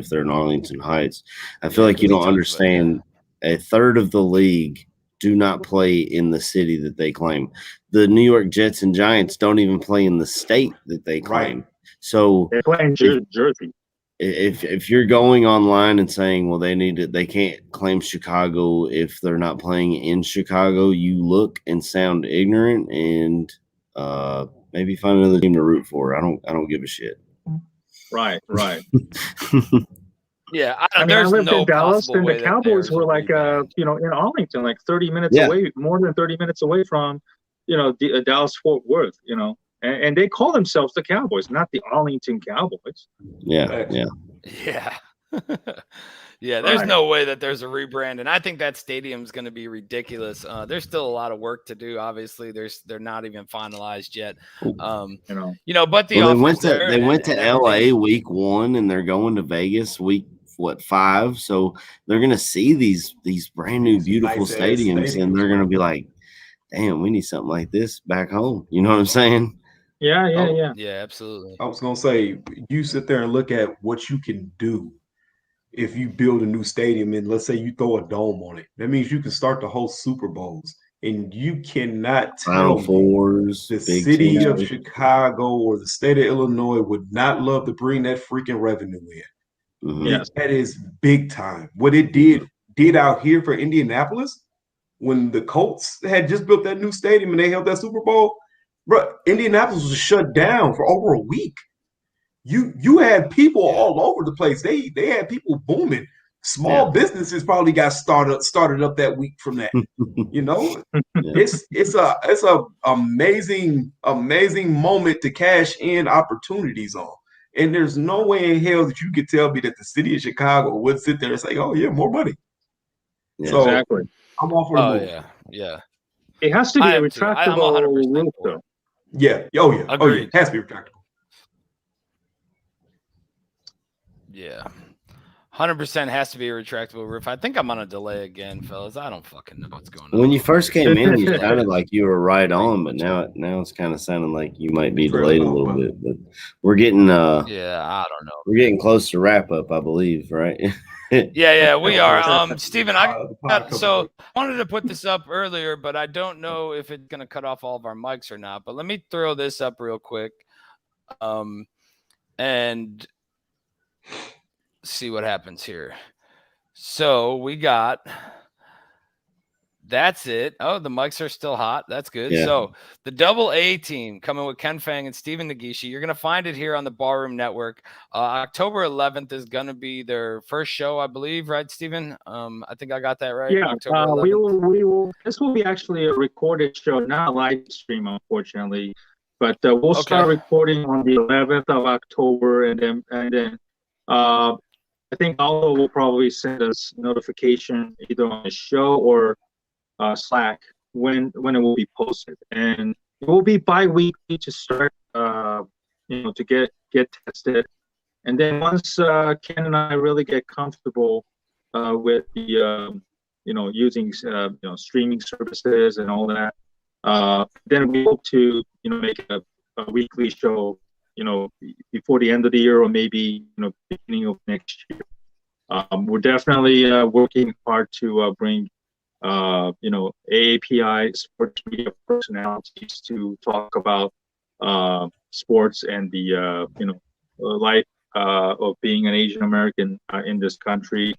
they're in Arlington Heights, I feel like you don't understand. A third of the league do not play in the city that they claim. The New York Jets and Giants don't even play in the state that they claim. Right. So they play in Jersey. If you're going online and saying, well, they can't claim Chicago if they're not playing in Chicago, you look and sound ignorant, and maybe find another team to root for. I don't give a shit. Right. Yeah, I lived in Dallas, and the Cowboys were like, in Arlington, like 30 minutes away, more than 30 minutes away from, the Dallas Fort Worth, and they call themselves the Cowboys, not the Arlington Cowboys. Yeah. Yeah, there's no way that there's a rebrand, and I think that stadium's going to be ridiculous. There's still a lot of work to do. Obviously, they're not even finalized yet. But the offense they went to LA week 1, and they're going to Vegas week 5. So they're going to see these brand new beautiful stadiums, and they're going to be like, "Damn, we need something like this back home." You know what I'm saying? Yeah. Yeah, absolutely. I was gonna say, you sit there and look at what you can do if you build a new stadium, and let's say you throw a dome on it. That means you can start to host Super Bowls, and you cannot tell me the city of Chicago or the state of Illinois would not love to bring that freaking revenue in. Mm-hmm. Yes. That is big time. What it did out here for Indianapolis when the Colts had just built that new stadium and they held that Super Bowl. Bro, Indianapolis was shut down for over a week. You had people all over the place. They had people booming. Small businesses probably got started up that week from that. It's a amazing moment to cash in opportunities on. And there's no way in hell that you could tell me that the city of Chicago would sit there and say, "Oh yeah, more money." Yeah. So exactly. I'm all for the move. Yeah. It has to be a retractable roof, though. Yeah. Oh yeah. Agreed. Oh yeah. It has to be retractable. Yeah. 100% has to be a retractable roof. I think I'm on a delay again, fellas. I don't fucking know what's going on. When you first came in, you sounded like you were right on, but now it's kind of sounding like you might be delayed a little bit. But we're getting I don't know. We're getting close to wrap up, I believe, right? Yeah, we are. Steven, I wanted to put this up earlier, but I don't know if it's going to cut off all of our mics or not. But let me throw this up real quick, and see what happens here. So we got. That's it. Oh, the mics are still hot. That's good. Yeah. So the Double A team coming with Ken Fang and Stephen Nagishi. You're going to find it here on the Barroom Network. October 11th is going to be their first show, I believe, right, Stephen? I think I got that right. Yeah, October 11th. we will. This will be actually a recorded show, not a live stream, unfortunately. But we'll start recording on the 11th of October, and then I think Aldo will probably send us notification either on the show or Slack when it will be posted, and it will be bi-weekly to start to get tested, and then once Ken and I really get comfortable with the using streaming services and all that, then we hope to make a weekly show before the end of the year, or maybe beginning of next year. We're definitely working hard to bring AAPI sports media personalities to talk about sports and the life of being an Asian American in this country.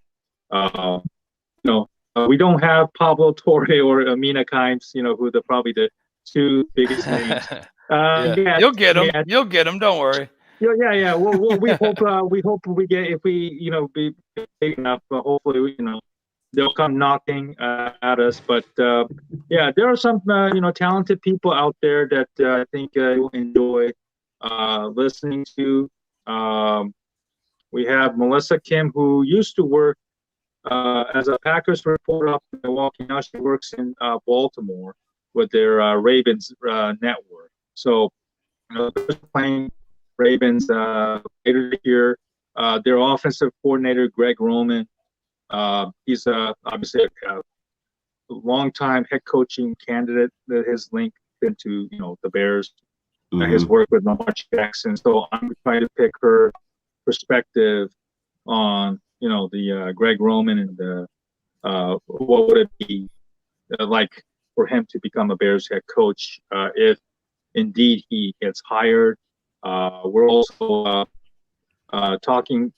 We don't have Pablo Torre or Amina Kimes, who are probably the two biggest names. You'll get them. You'll get them. Don't worry. Yeah. Well, we hope we get, if we be big enough. Hopefully, they'll come knocking at us. But there are some talented people out there that I think you'll enjoy listening to. We have Melissa Kim, who used to work as a Packers reporter up in Milwaukee. Now she works in Baltimore with their Ravens network. So they're playing Ravens later this year. Their offensive coordinator, Greg Roman, he's obviously a long-time head coaching candidate that has linked into the Bears. His work with Lamar Jackson. So I'm trying to pick her perspective on the Greg Roman and the what would it be like for him to become a Bears head coach if indeed he gets hired. We're also talking,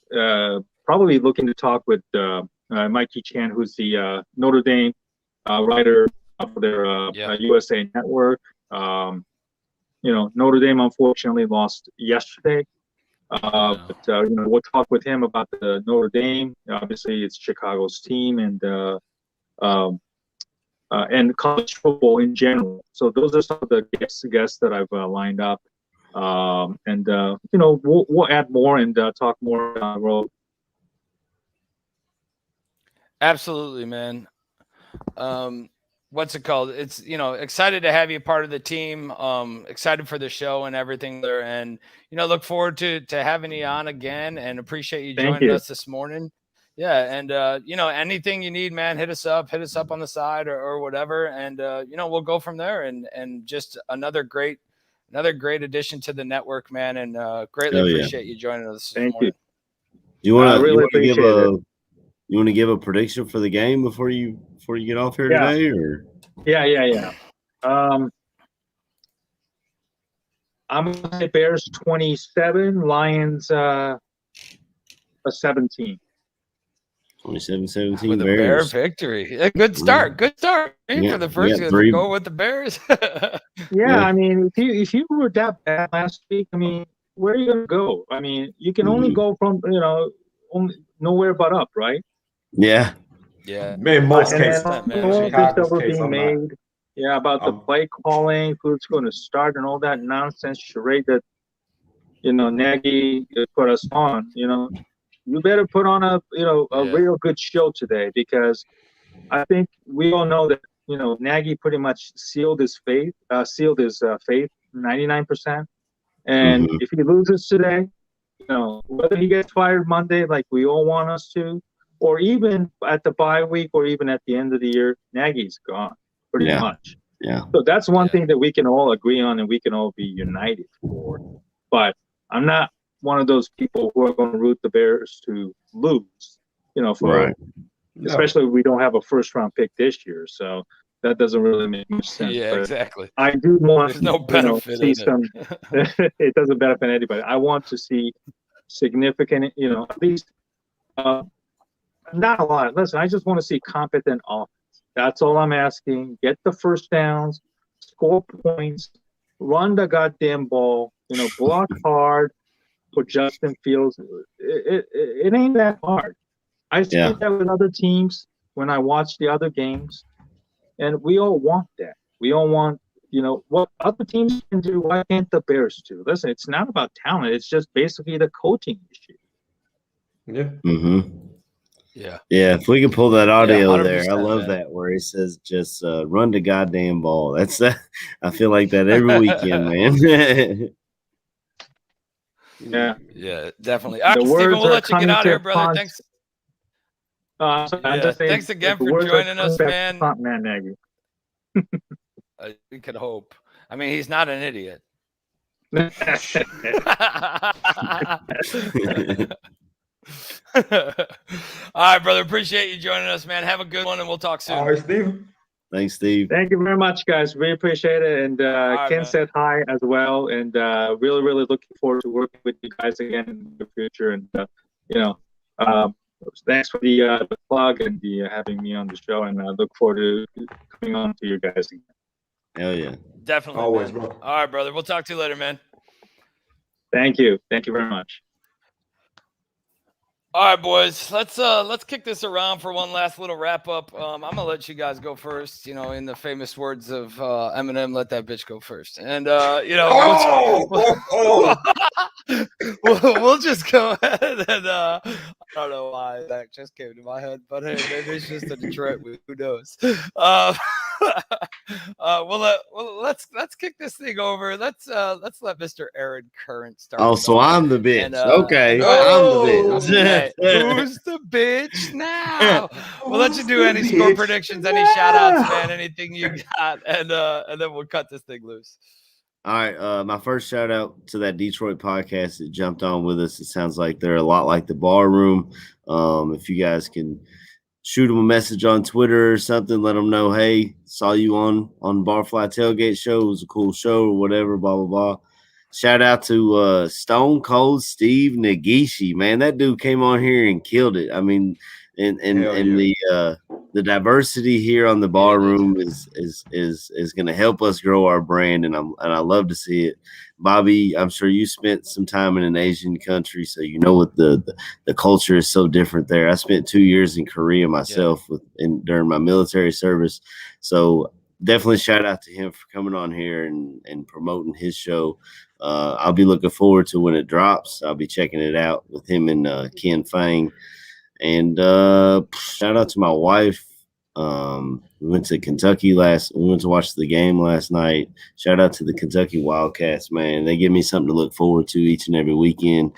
probably looking to talk with Mikey Chan, who's the Notre Dame writer for their USA Network. Notre Dame unfortunately lost yesterday, but we'll talk with him about the Notre Dame. Obviously, it's Chicago's team, and college football in general. So those are some of the guests that I've lined up, and we'll add more and talk more down the road. Absolutely, man. What's it called? It's, excited to have you part of the team. Excited for the show and everything there, and look forward to having you on again, and appreciate you joining us this morning. Yeah, and anything you need, man, hit us up on the side or whatever, and we'll go from there. And just another great addition to the network, man, and greatly appreciate you joining us this morning. You want to You want to give a prediction for the game before you get off here today, or? Yeah. I'm gonna say Bears 27, Lions 17. 27-17 with a Bears. Bear victory. A good start. Good start for the first. Go with the Bears. I mean, if you were that bad last week, I mean, where are you gonna go? I mean, you can only go from nowhere but up, right? Yeah. Man, most cases. About the play calling, who's going to start, and all that nonsense charade that Nagy put us on. You better put on a real good show today, because I think we all know that Nagy pretty much sealed his faith 99%, and if he loses today, whether he gets fired Monday like we all want us to, or even at the bye week, or even at the end of the year, Nagy's gone pretty much. Yeah. So that's one thing that we can all agree on and we can all be united for. But I'm not one of those people who are going to root the Bears to lose, especially if we don't have a first-round pick this year. So that doesn't really make much sense. Yeah, but exactly. I do want There's no benefit see in some. It doesn't benefit anybody. I want to see significant, at least not a lot. Listen, I just want to see competent offense. That's all I'm asking. Get the first downs, score points, run the goddamn ball, block hard for Justin Fields. It ain't that hard. I see that with other teams when I watch the other games, and we all want that. We all want, what other teams can do, why can't the Bears do? Listen, it's not about talent. It's just basically the coaching issue. Yeah. Mm-hmm. Yeah. If we can pull that audio there, I love that where he says just run the goddamn ball. That's I feel like that every weekend, man. Yeah, definitely. All right, Steven, we'll let you get out of here, brother. Thanks. Thanks again for joining us, man. Man, Nagy. We could hope. I mean, he's not an idiot. All right, brother. Appreciate you joining us, man. Have a good one, and we'll talk soon. All right, Steve. Thanks, Steve. Thank you very much, guys. Really appreciate it. And Ken said hi as well. And really, really looking forward to working with you guys again in the future. And thanks for the plug and the having me on the show. And I look forward to coming on to you guys again. Hell yeah. Definitely. Always, man. bro. All right, brother. We'll talk to you later, man. Thank you. Thank you very much. All right, boys. Let's kick this around for one last little wrap up. I'm gonna let you guys go first. In the famous words of Eminem, "Let that bitch go first." And we'll just go ahead and I don't know why that just came to my head, but hey, maybe it's just a Detroit. Who knows? Let's kick this thing over. Let's let Mr. Aaron Current start. Oh, so I'm the bitch. I'm the bitch. Who's the bitch now? We'll let you do any score predictions, any shout outs, man, anything you got, and then we'll cut this thing loose. All right. My first shout out to that Detroit podcast that jumped on with us. It sounds like they're a lot like the Bar Room. If you guys can shoot them a message on Twitter or something, let them know, hey, saw you on Barfly Tailgate show. It was a cool show or whatever, blah, blah, blah. Shout out to Stone Cold Steve Nagishi, man. That dude came on here and killed it. I mean, and the diversity here on the Bar Room is going to help us grow our brand, and I love to see it. Bobby, I'm sure you spent some time in an Asian country, so you know what the culture is so different there. I spent 2 years in Korea myself during my military service, so definitely shout out to him for coming on here and promoting his show. I'll be looking forward to when it drops. I'll be checking it out with him and Ken Fang. And shout out to my wife. We went to Kentucky we went to watch the game last night. Shout out to the Kentucky Wildcats, man. They give me something to look forward to each and every weekend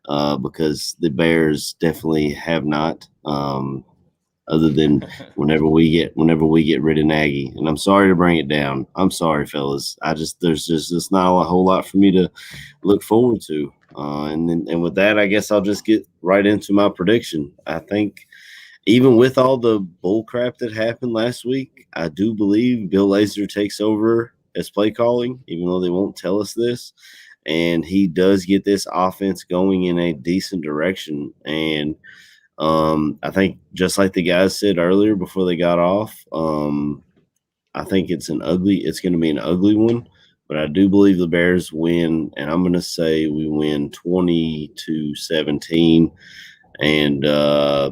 because the Bears definitely have not. Other than whenever we get rid of Nagy, and I'm sorry to bring it down. I'm sorry, fellas. There's just not a whole lot for me to look forward to. And with that, I guess I'll just get right into my prediction. I think even with all the bull crap that happened last week, I do believe Bill Lazor takes over as play calling, even though they won't tell us this. And he does get this offense going in a decent direction. And I think just like the guys said earlier before they got off, I think it's going to be an ugly one, but I do believe the Bears win, and I'm going to say we win 20-17. And I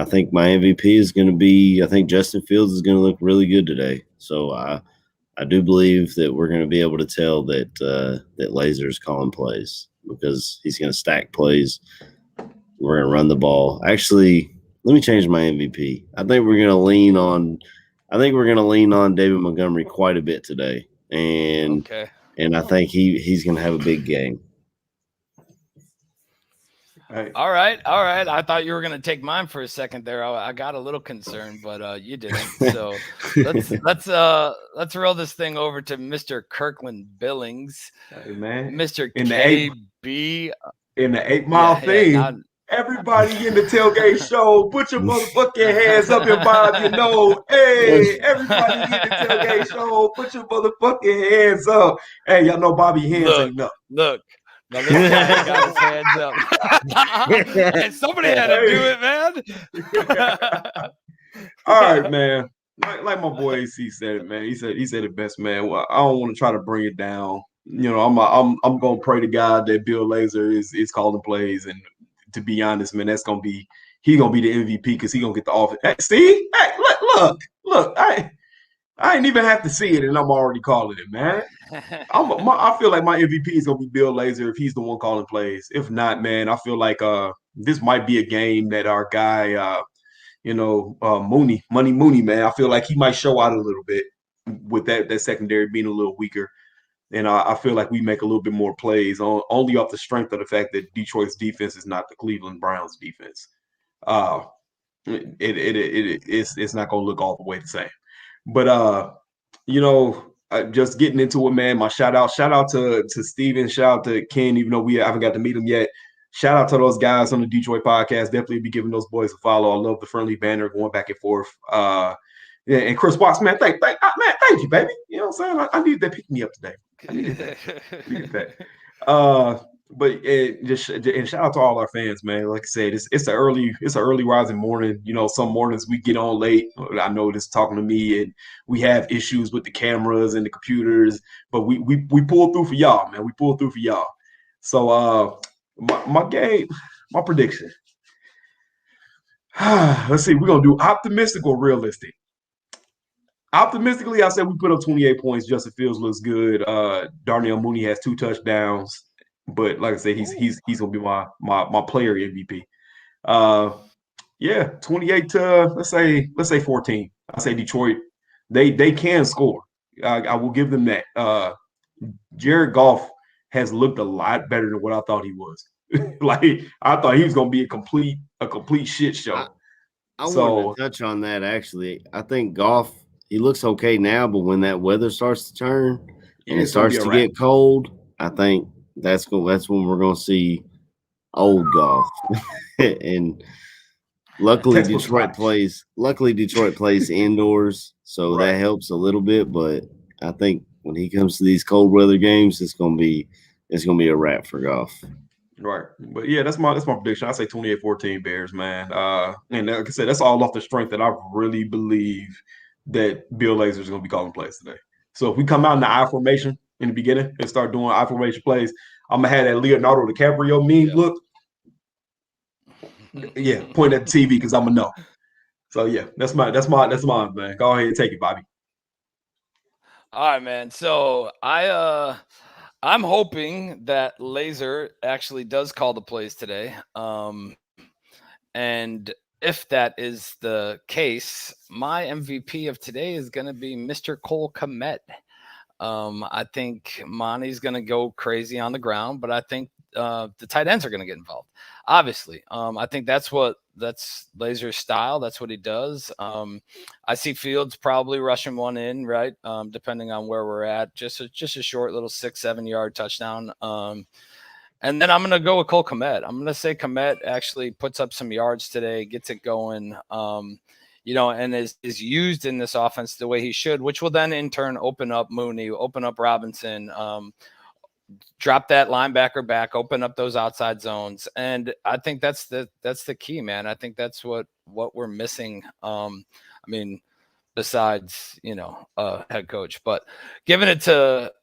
think my MVP is going to be, I think Justin Fields is going to look really good today. So I do believe that we're going to be able to tell that that Lazor is calling plays because he's going to stack plays. We're going to run the ball. Actually, let me change my MVP. I think we're going to lean on David Montgomery quite a bit today. And I think he's going to have a big game. All right. I thought you were going to take mine for a second there. I got a little concerned, but you didn't. So let's roll this thing over to Mr. Kirkland Billings. Hey, man. Mr. In KB. In the 8 Mile theme. Everybody in the tailgate show, put your motherfucking hands up and vibe, you know. Hey, everybody in the tailgate show, put your motherfucking hands up. Hey, y'all know Bobby hands ain't up. Look. Now this guy got his hands up. And somebody had to do it, man. All right, man. Like my boy AC said it, man. He said it best, man. Well, I don't want to try to bring it down. You know, I'm gonna pray to God that Bill Lazor is calling plays, and to be honest, man, he's gonna be the MVP because he's gonna get the offense. Hey, Steve, hey, look, I ain't even have to see it, and I'm already calling it, man. I feel like my MVP is gonna be Bill Lazor if he's the one calling plays. If not, man, I feel like this might be a game that our guy, Money Mooney, man. I feel like he might show out a little bit with that secondary being a little weaker. And I feel like we make a little bit more plays only off the strength of the fact that Detroit's defense is not the Cleveland Browns defense. It's not going to look all the way the same. But, just getting into it, man, my shout out to Steven, shout out to Ken, even though I haven't got to meet him yet. Shout out to those guys on the Detroit podcast. Definitely be giving those boys a follow. I love the friendly banner going back and forth. Yeah, and Chris Watts, man, thank you, baby. You know what I'm saying? I needed that pick me up today. I needed that. But shout out to all our fans, man. Like I said, it's an early rising morning. You know, some mornings we get on late. I know this talking to me, and we have issues with the cameras and the computers, but we pull through for y'all, man. We pull through for y'all. So my prediction. Let's see, we're gonna do optimistic or realistic. Optimistically, I said we put up 28 points. Justin Fields looks good. Darnell Mooney has 2 touchdowns, but like I said, he's gonna be my player MVP. 28 to let's say 14. I say Detroit. They can score. I will give them that. Jared Goff has looked a lot better than what I thought he was. Like I thought he was gonna be a complete shit show. I wanted to touch on that actually. I think Goff. He looks okay now, but when that weather starts to turn and it starts to get cold, I think that's when we're going to see old Goff. And luckily Detroit plays indoors, so that helps a little bit. But I think when he comes to these cold weather games, it's going to be a wrap for Goff. Right. But yeah, that's my prediction. I say 28-14 Bears, man. And like I said, that's all off the strength that I really believe that Bill Lazor is going to be calling plays today. So if we come out in the I formation in the beginning and start doing I formation plays, I'm gonna have that Leonardo DiCaprio meme look. Yeah, point at the TV because I'm gonna know. So yeah, that's mine, man. Go ahead and take it, Bobby. All right, man. So I'm hoping that Lazor actually does call the plays today. And if that is the case, my MVP of today is going to be Mr. Cole Kmet. I think Monty's going to go crazy on the ground, but I think the tight ends are going to get involved. Obviously, I think that's Lazer's style. That's what he does. I see Fields probably rushing one in, right? Depending on where we're at, just a short little 6-7 yard touchdown. And then I'm going to go with Cole Kmet. I'm going to say Kmet actually puts up some yards today, gets it going, and is used in this offense the way he should, which will then in turn open up Mooney, open up Robinson, drop that linebacker back, open up those outside zones. And I think that's the key, man. I think that's what we're missing. Besides, head coach, but giving it to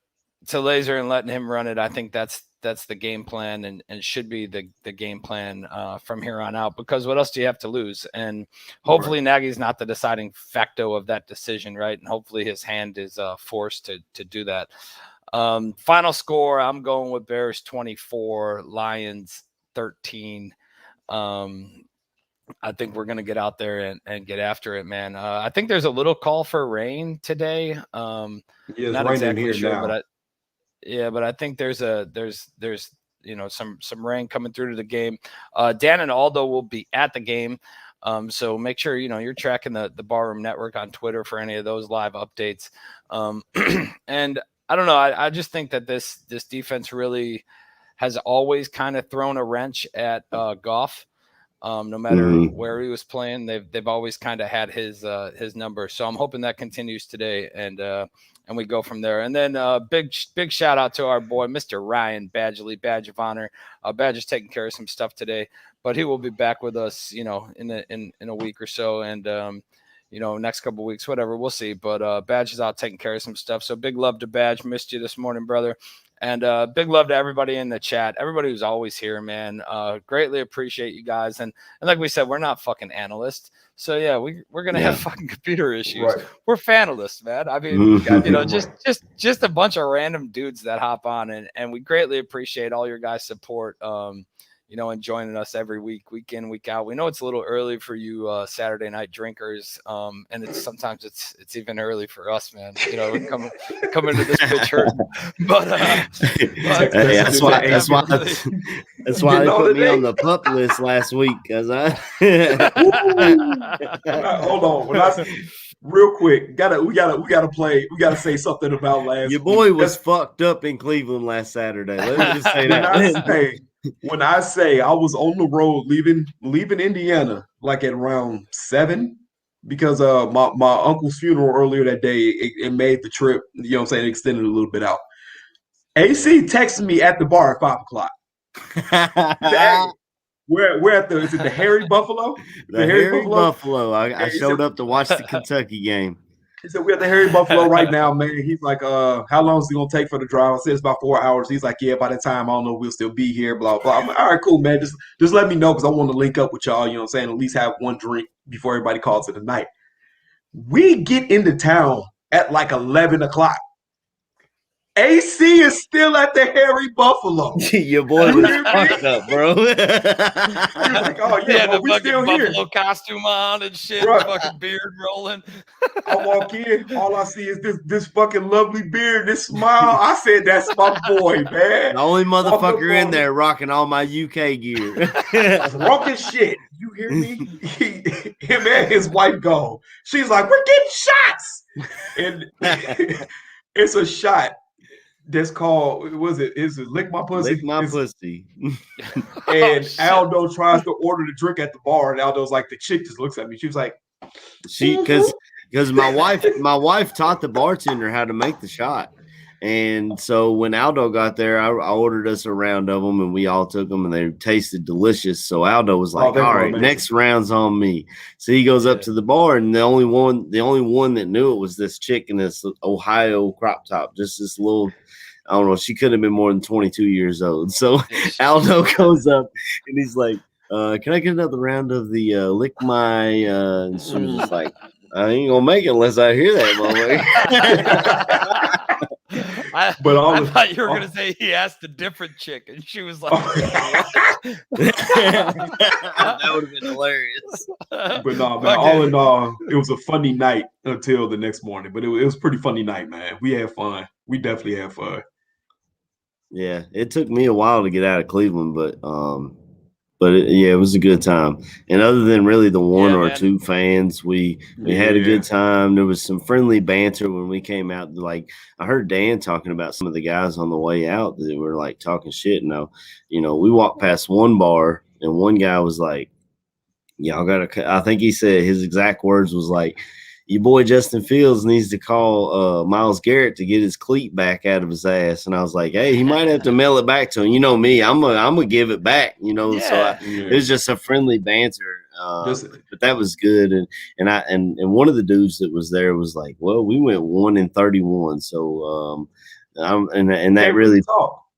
Laser and letting him run it, I think that's the game plan and should be the game plan from here on out, because what else do you have to lose? And hopefully Nagy's not the deciding factor of that decision, right? And hopefully his hand is forced to do that. Final score, I'm going with Bears 24, Lions 13. I think we're going to get out there and get after it, man. I think there's a little call for rain today. Not exactly here sure, now. But I think there's some rain coming through to the game. Dan and Aldo will be at the game. So make sure, you're tracking the Barroom Network on Twitter for any of those live updates. And I don't know. I just think that this defense really has always kind of thrown a wrench at Goff. No matter where he was playing, they've always kind of had his number. So I'm hoping that continues today, and we go from there. And then big shout out to our boy, Mr. Ryan Badgley, Badge of Honor. Badge is taking care of some stuff today, but he will be back with us, in a week or so. And, next couple of weeks, whatever, we'll see. But Badge is out taking care of some stuff. So big love to Badge. Missed you this morning, brother. And big love to everybody in the chat, everybody who's always here, man. Greatly appreciate you guys. And like we said, we're not fucking analysts. So yeah, we're gonna have fucking computer issues. Right. We're fanalists, man. I mean, just a bunch of random dudes that hop on, and we greatly appreciate all your guys' support. And joining us every week, week in, week out. We know it's a little early for you Saturday night drinkers, and sometimes it's even early for us, man. We're coming to this pitch hurting. But that's why they put me on the pup list last week, because hold on. Real quick, we gotta say something about last week. Your boy was fucked up in Cleveland last Saturday. Let me just say that. When I say I was on the road leaving Indiana like at around 7, because my uncle's funeral earlier that day, it made the trip, it extended a little bit out. AC texted me at the bar at 5 o'clock. We're at is it the Harry Buffalo? The Harry Buffalo. I showed up to watch the Kentucky game. He said, we're at the Harry Buffalo right now, man. He's like, how long is it going to take for the drive? I said, it's about 4 hours. He's like, yeah, by the time, I don't know, we'll still be here, blah, blah. I'm like, all right, cool, man. Just let me know, because I want to link up with y'all, at least have one drink before everybody calls it a night. We get into town at like 11 o'clock. AC is still at the Harry Buffalo. Your boy was fucked up, bro. He was like, oh, yeah, the we fucking still Buffalo here. Costume on and shit, Bro. fucking beard rolling. I walk in, all I see is this fucking lovely beard, this smile. I said, that's my boy, man. The only motherfucker in there rocking all my UK gear. Drunk as shit. You hear me? Him and his wife go. She's like, we're getting shots. And it's a shot. That's called, is it Lick My Pussy? Lick My Pussy. And Aldo tries to order the drink at the bar, and Aldo's like, the chick just looks at me. She was like, because my wife taught the bartender how to make the shot. And so when Aldo got there, I ordered us a round of them, and we all took them, and they tasted delicious. So Aldo was like, all right, next round's on me. So he goes up to the bar, and the only one that knew it was this chick in this Ohio crop top, just this little, I don't know, she couldn't have been more than 22 years old. So Aldo goes up, and he's like, can I get another round of the Lick My, and she was just like, I ain't gonna make it unless I hear that, motherfucker. I thought you were gonna say he asked a different chick, and she was like, that would have been hilarious. But no, man. All in all, it was a funny night until the next morning. But it was a pretty funny night, man. We had fun. We definitely had fun. Yeah, it took me a while to get out of Cleveland, but it was a good time. And other than really the one or two fans, we had a good time. There was some friendly banter when we came out. Like I heard Dan talking about some of the guys on the way out that were like talking shit. Now, we walked past one bar and one guy was like, "Y'all gotta." I think he said his exact words was like, "Your boy Justin Fields needs to call Myles Garrett to get his cleat back out of his ass." And I was like, "Hey, he might have to mail it back to him. You know me, I'm gonna give it back." So it was just a friendly banter. But that was good. And one of the dudes that was there was like, "Well, we went 1-31, so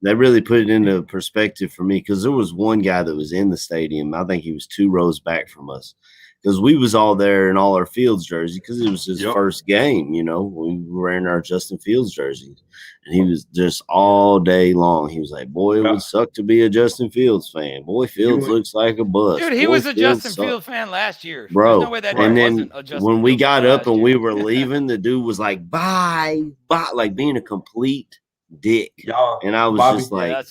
that really put it into perspective for me because there was one guy that was in the stadium. I think he was 2 rows back from us. Because we was all there in all our Fields jersey because it was his first game, we were wearing our Justin Fields jerseys. And he was just all day long. He was like, "Boy, it would suck to be a Justin Fields fan. Boy, Fields looks like a bust." Dude, he was a Justin Fields fan last year. Bro. There's no way that and then wasn't a Justin when we Fields got fan up and last we year. were leaving, the dude was like, bye, like being a complete dick. Y'all, and I was Bobby, just like,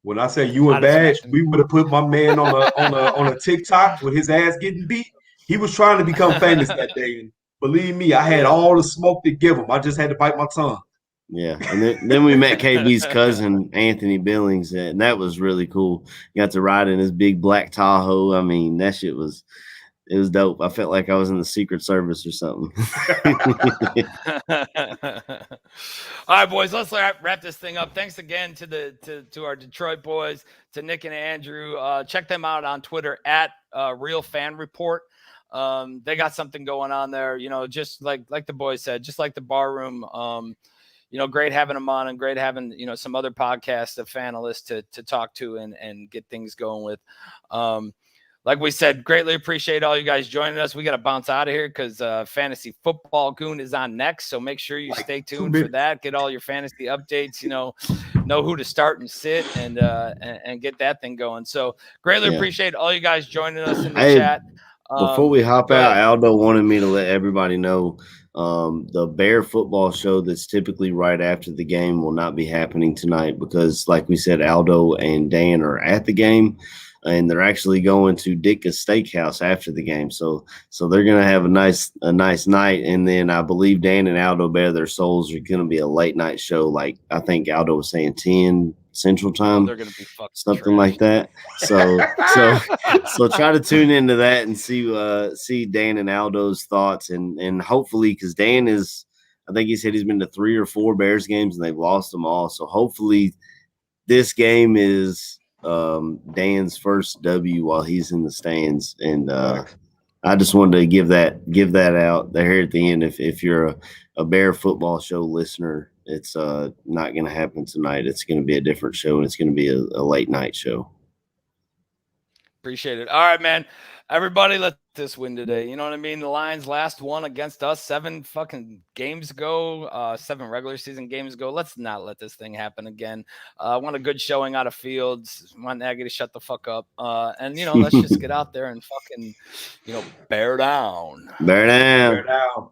when I say you and Badge, we would have put my man on a TikTok with his ass getting beat. He was trying to become famous that day. And believe me, I had all the smoke to give him. I just had to bite my tongue. Yeah, and then we met KB's cousin, Anthony Billings, and that was really cool. Got to ride in his big black Tahoe. I mean, that shit was dope. I felt like I was in the Secret Service or something. All right, boys, let's wrap this thing up. Thanks again to our Detroit boys, to Nick and Andrew. Check them out on Twitter at Real Fan Report. They got something going on there, just like the boys said, just like the bar room. Great having them on and great having, some other podcasts of fanalists to talk to and get things going with. Like we said, greatly appreciate all you guys joining us. We got to bounce out of here because Fantasy Football Goon is on next. So make sure you stay tuned for that. Get all your fantasy updates, know who to start and sit and get that thing going. So greatly appreciate all you guys joining us in the chat. Before we hop out, Aldo wanted me to let everybody know the Bear football show that's typically right after the game will not be happening tonight because, like we said, Aldo and Dan are at the game. And they're actually going to Ditka's Steakhouse after the game, so they're gonna have a nice night. And then I believe Dan and Aldo bare their souls are gonna be a late night show, like I think Aldo was saying 10 Central Time, they're gonna be something like that. So try to tune into that and see Dan and Aldo's thoughts and hopefully because Dan is, I think he said he's been to 3 or 4 Bears games and they've lost them all. So hopefully this game is Dan's first W while he's in the stands, and I just wanted to give that out there at the end. If you're a Bear football show listener, it's not going to happen tonight. It's going to be a different show, and it's going to be a late night show. Appreciate it. All right, man. Everybody, let this win today. You know what I mean? The Lions last one against us 7 fucking games ago, 7 regular season games ago. Let's not let this thing happen again. Want a good showing out of Fields. Want Nagy to shut the fuck up. And let's just get out there and fucking, bear down. Bear down. Bear down.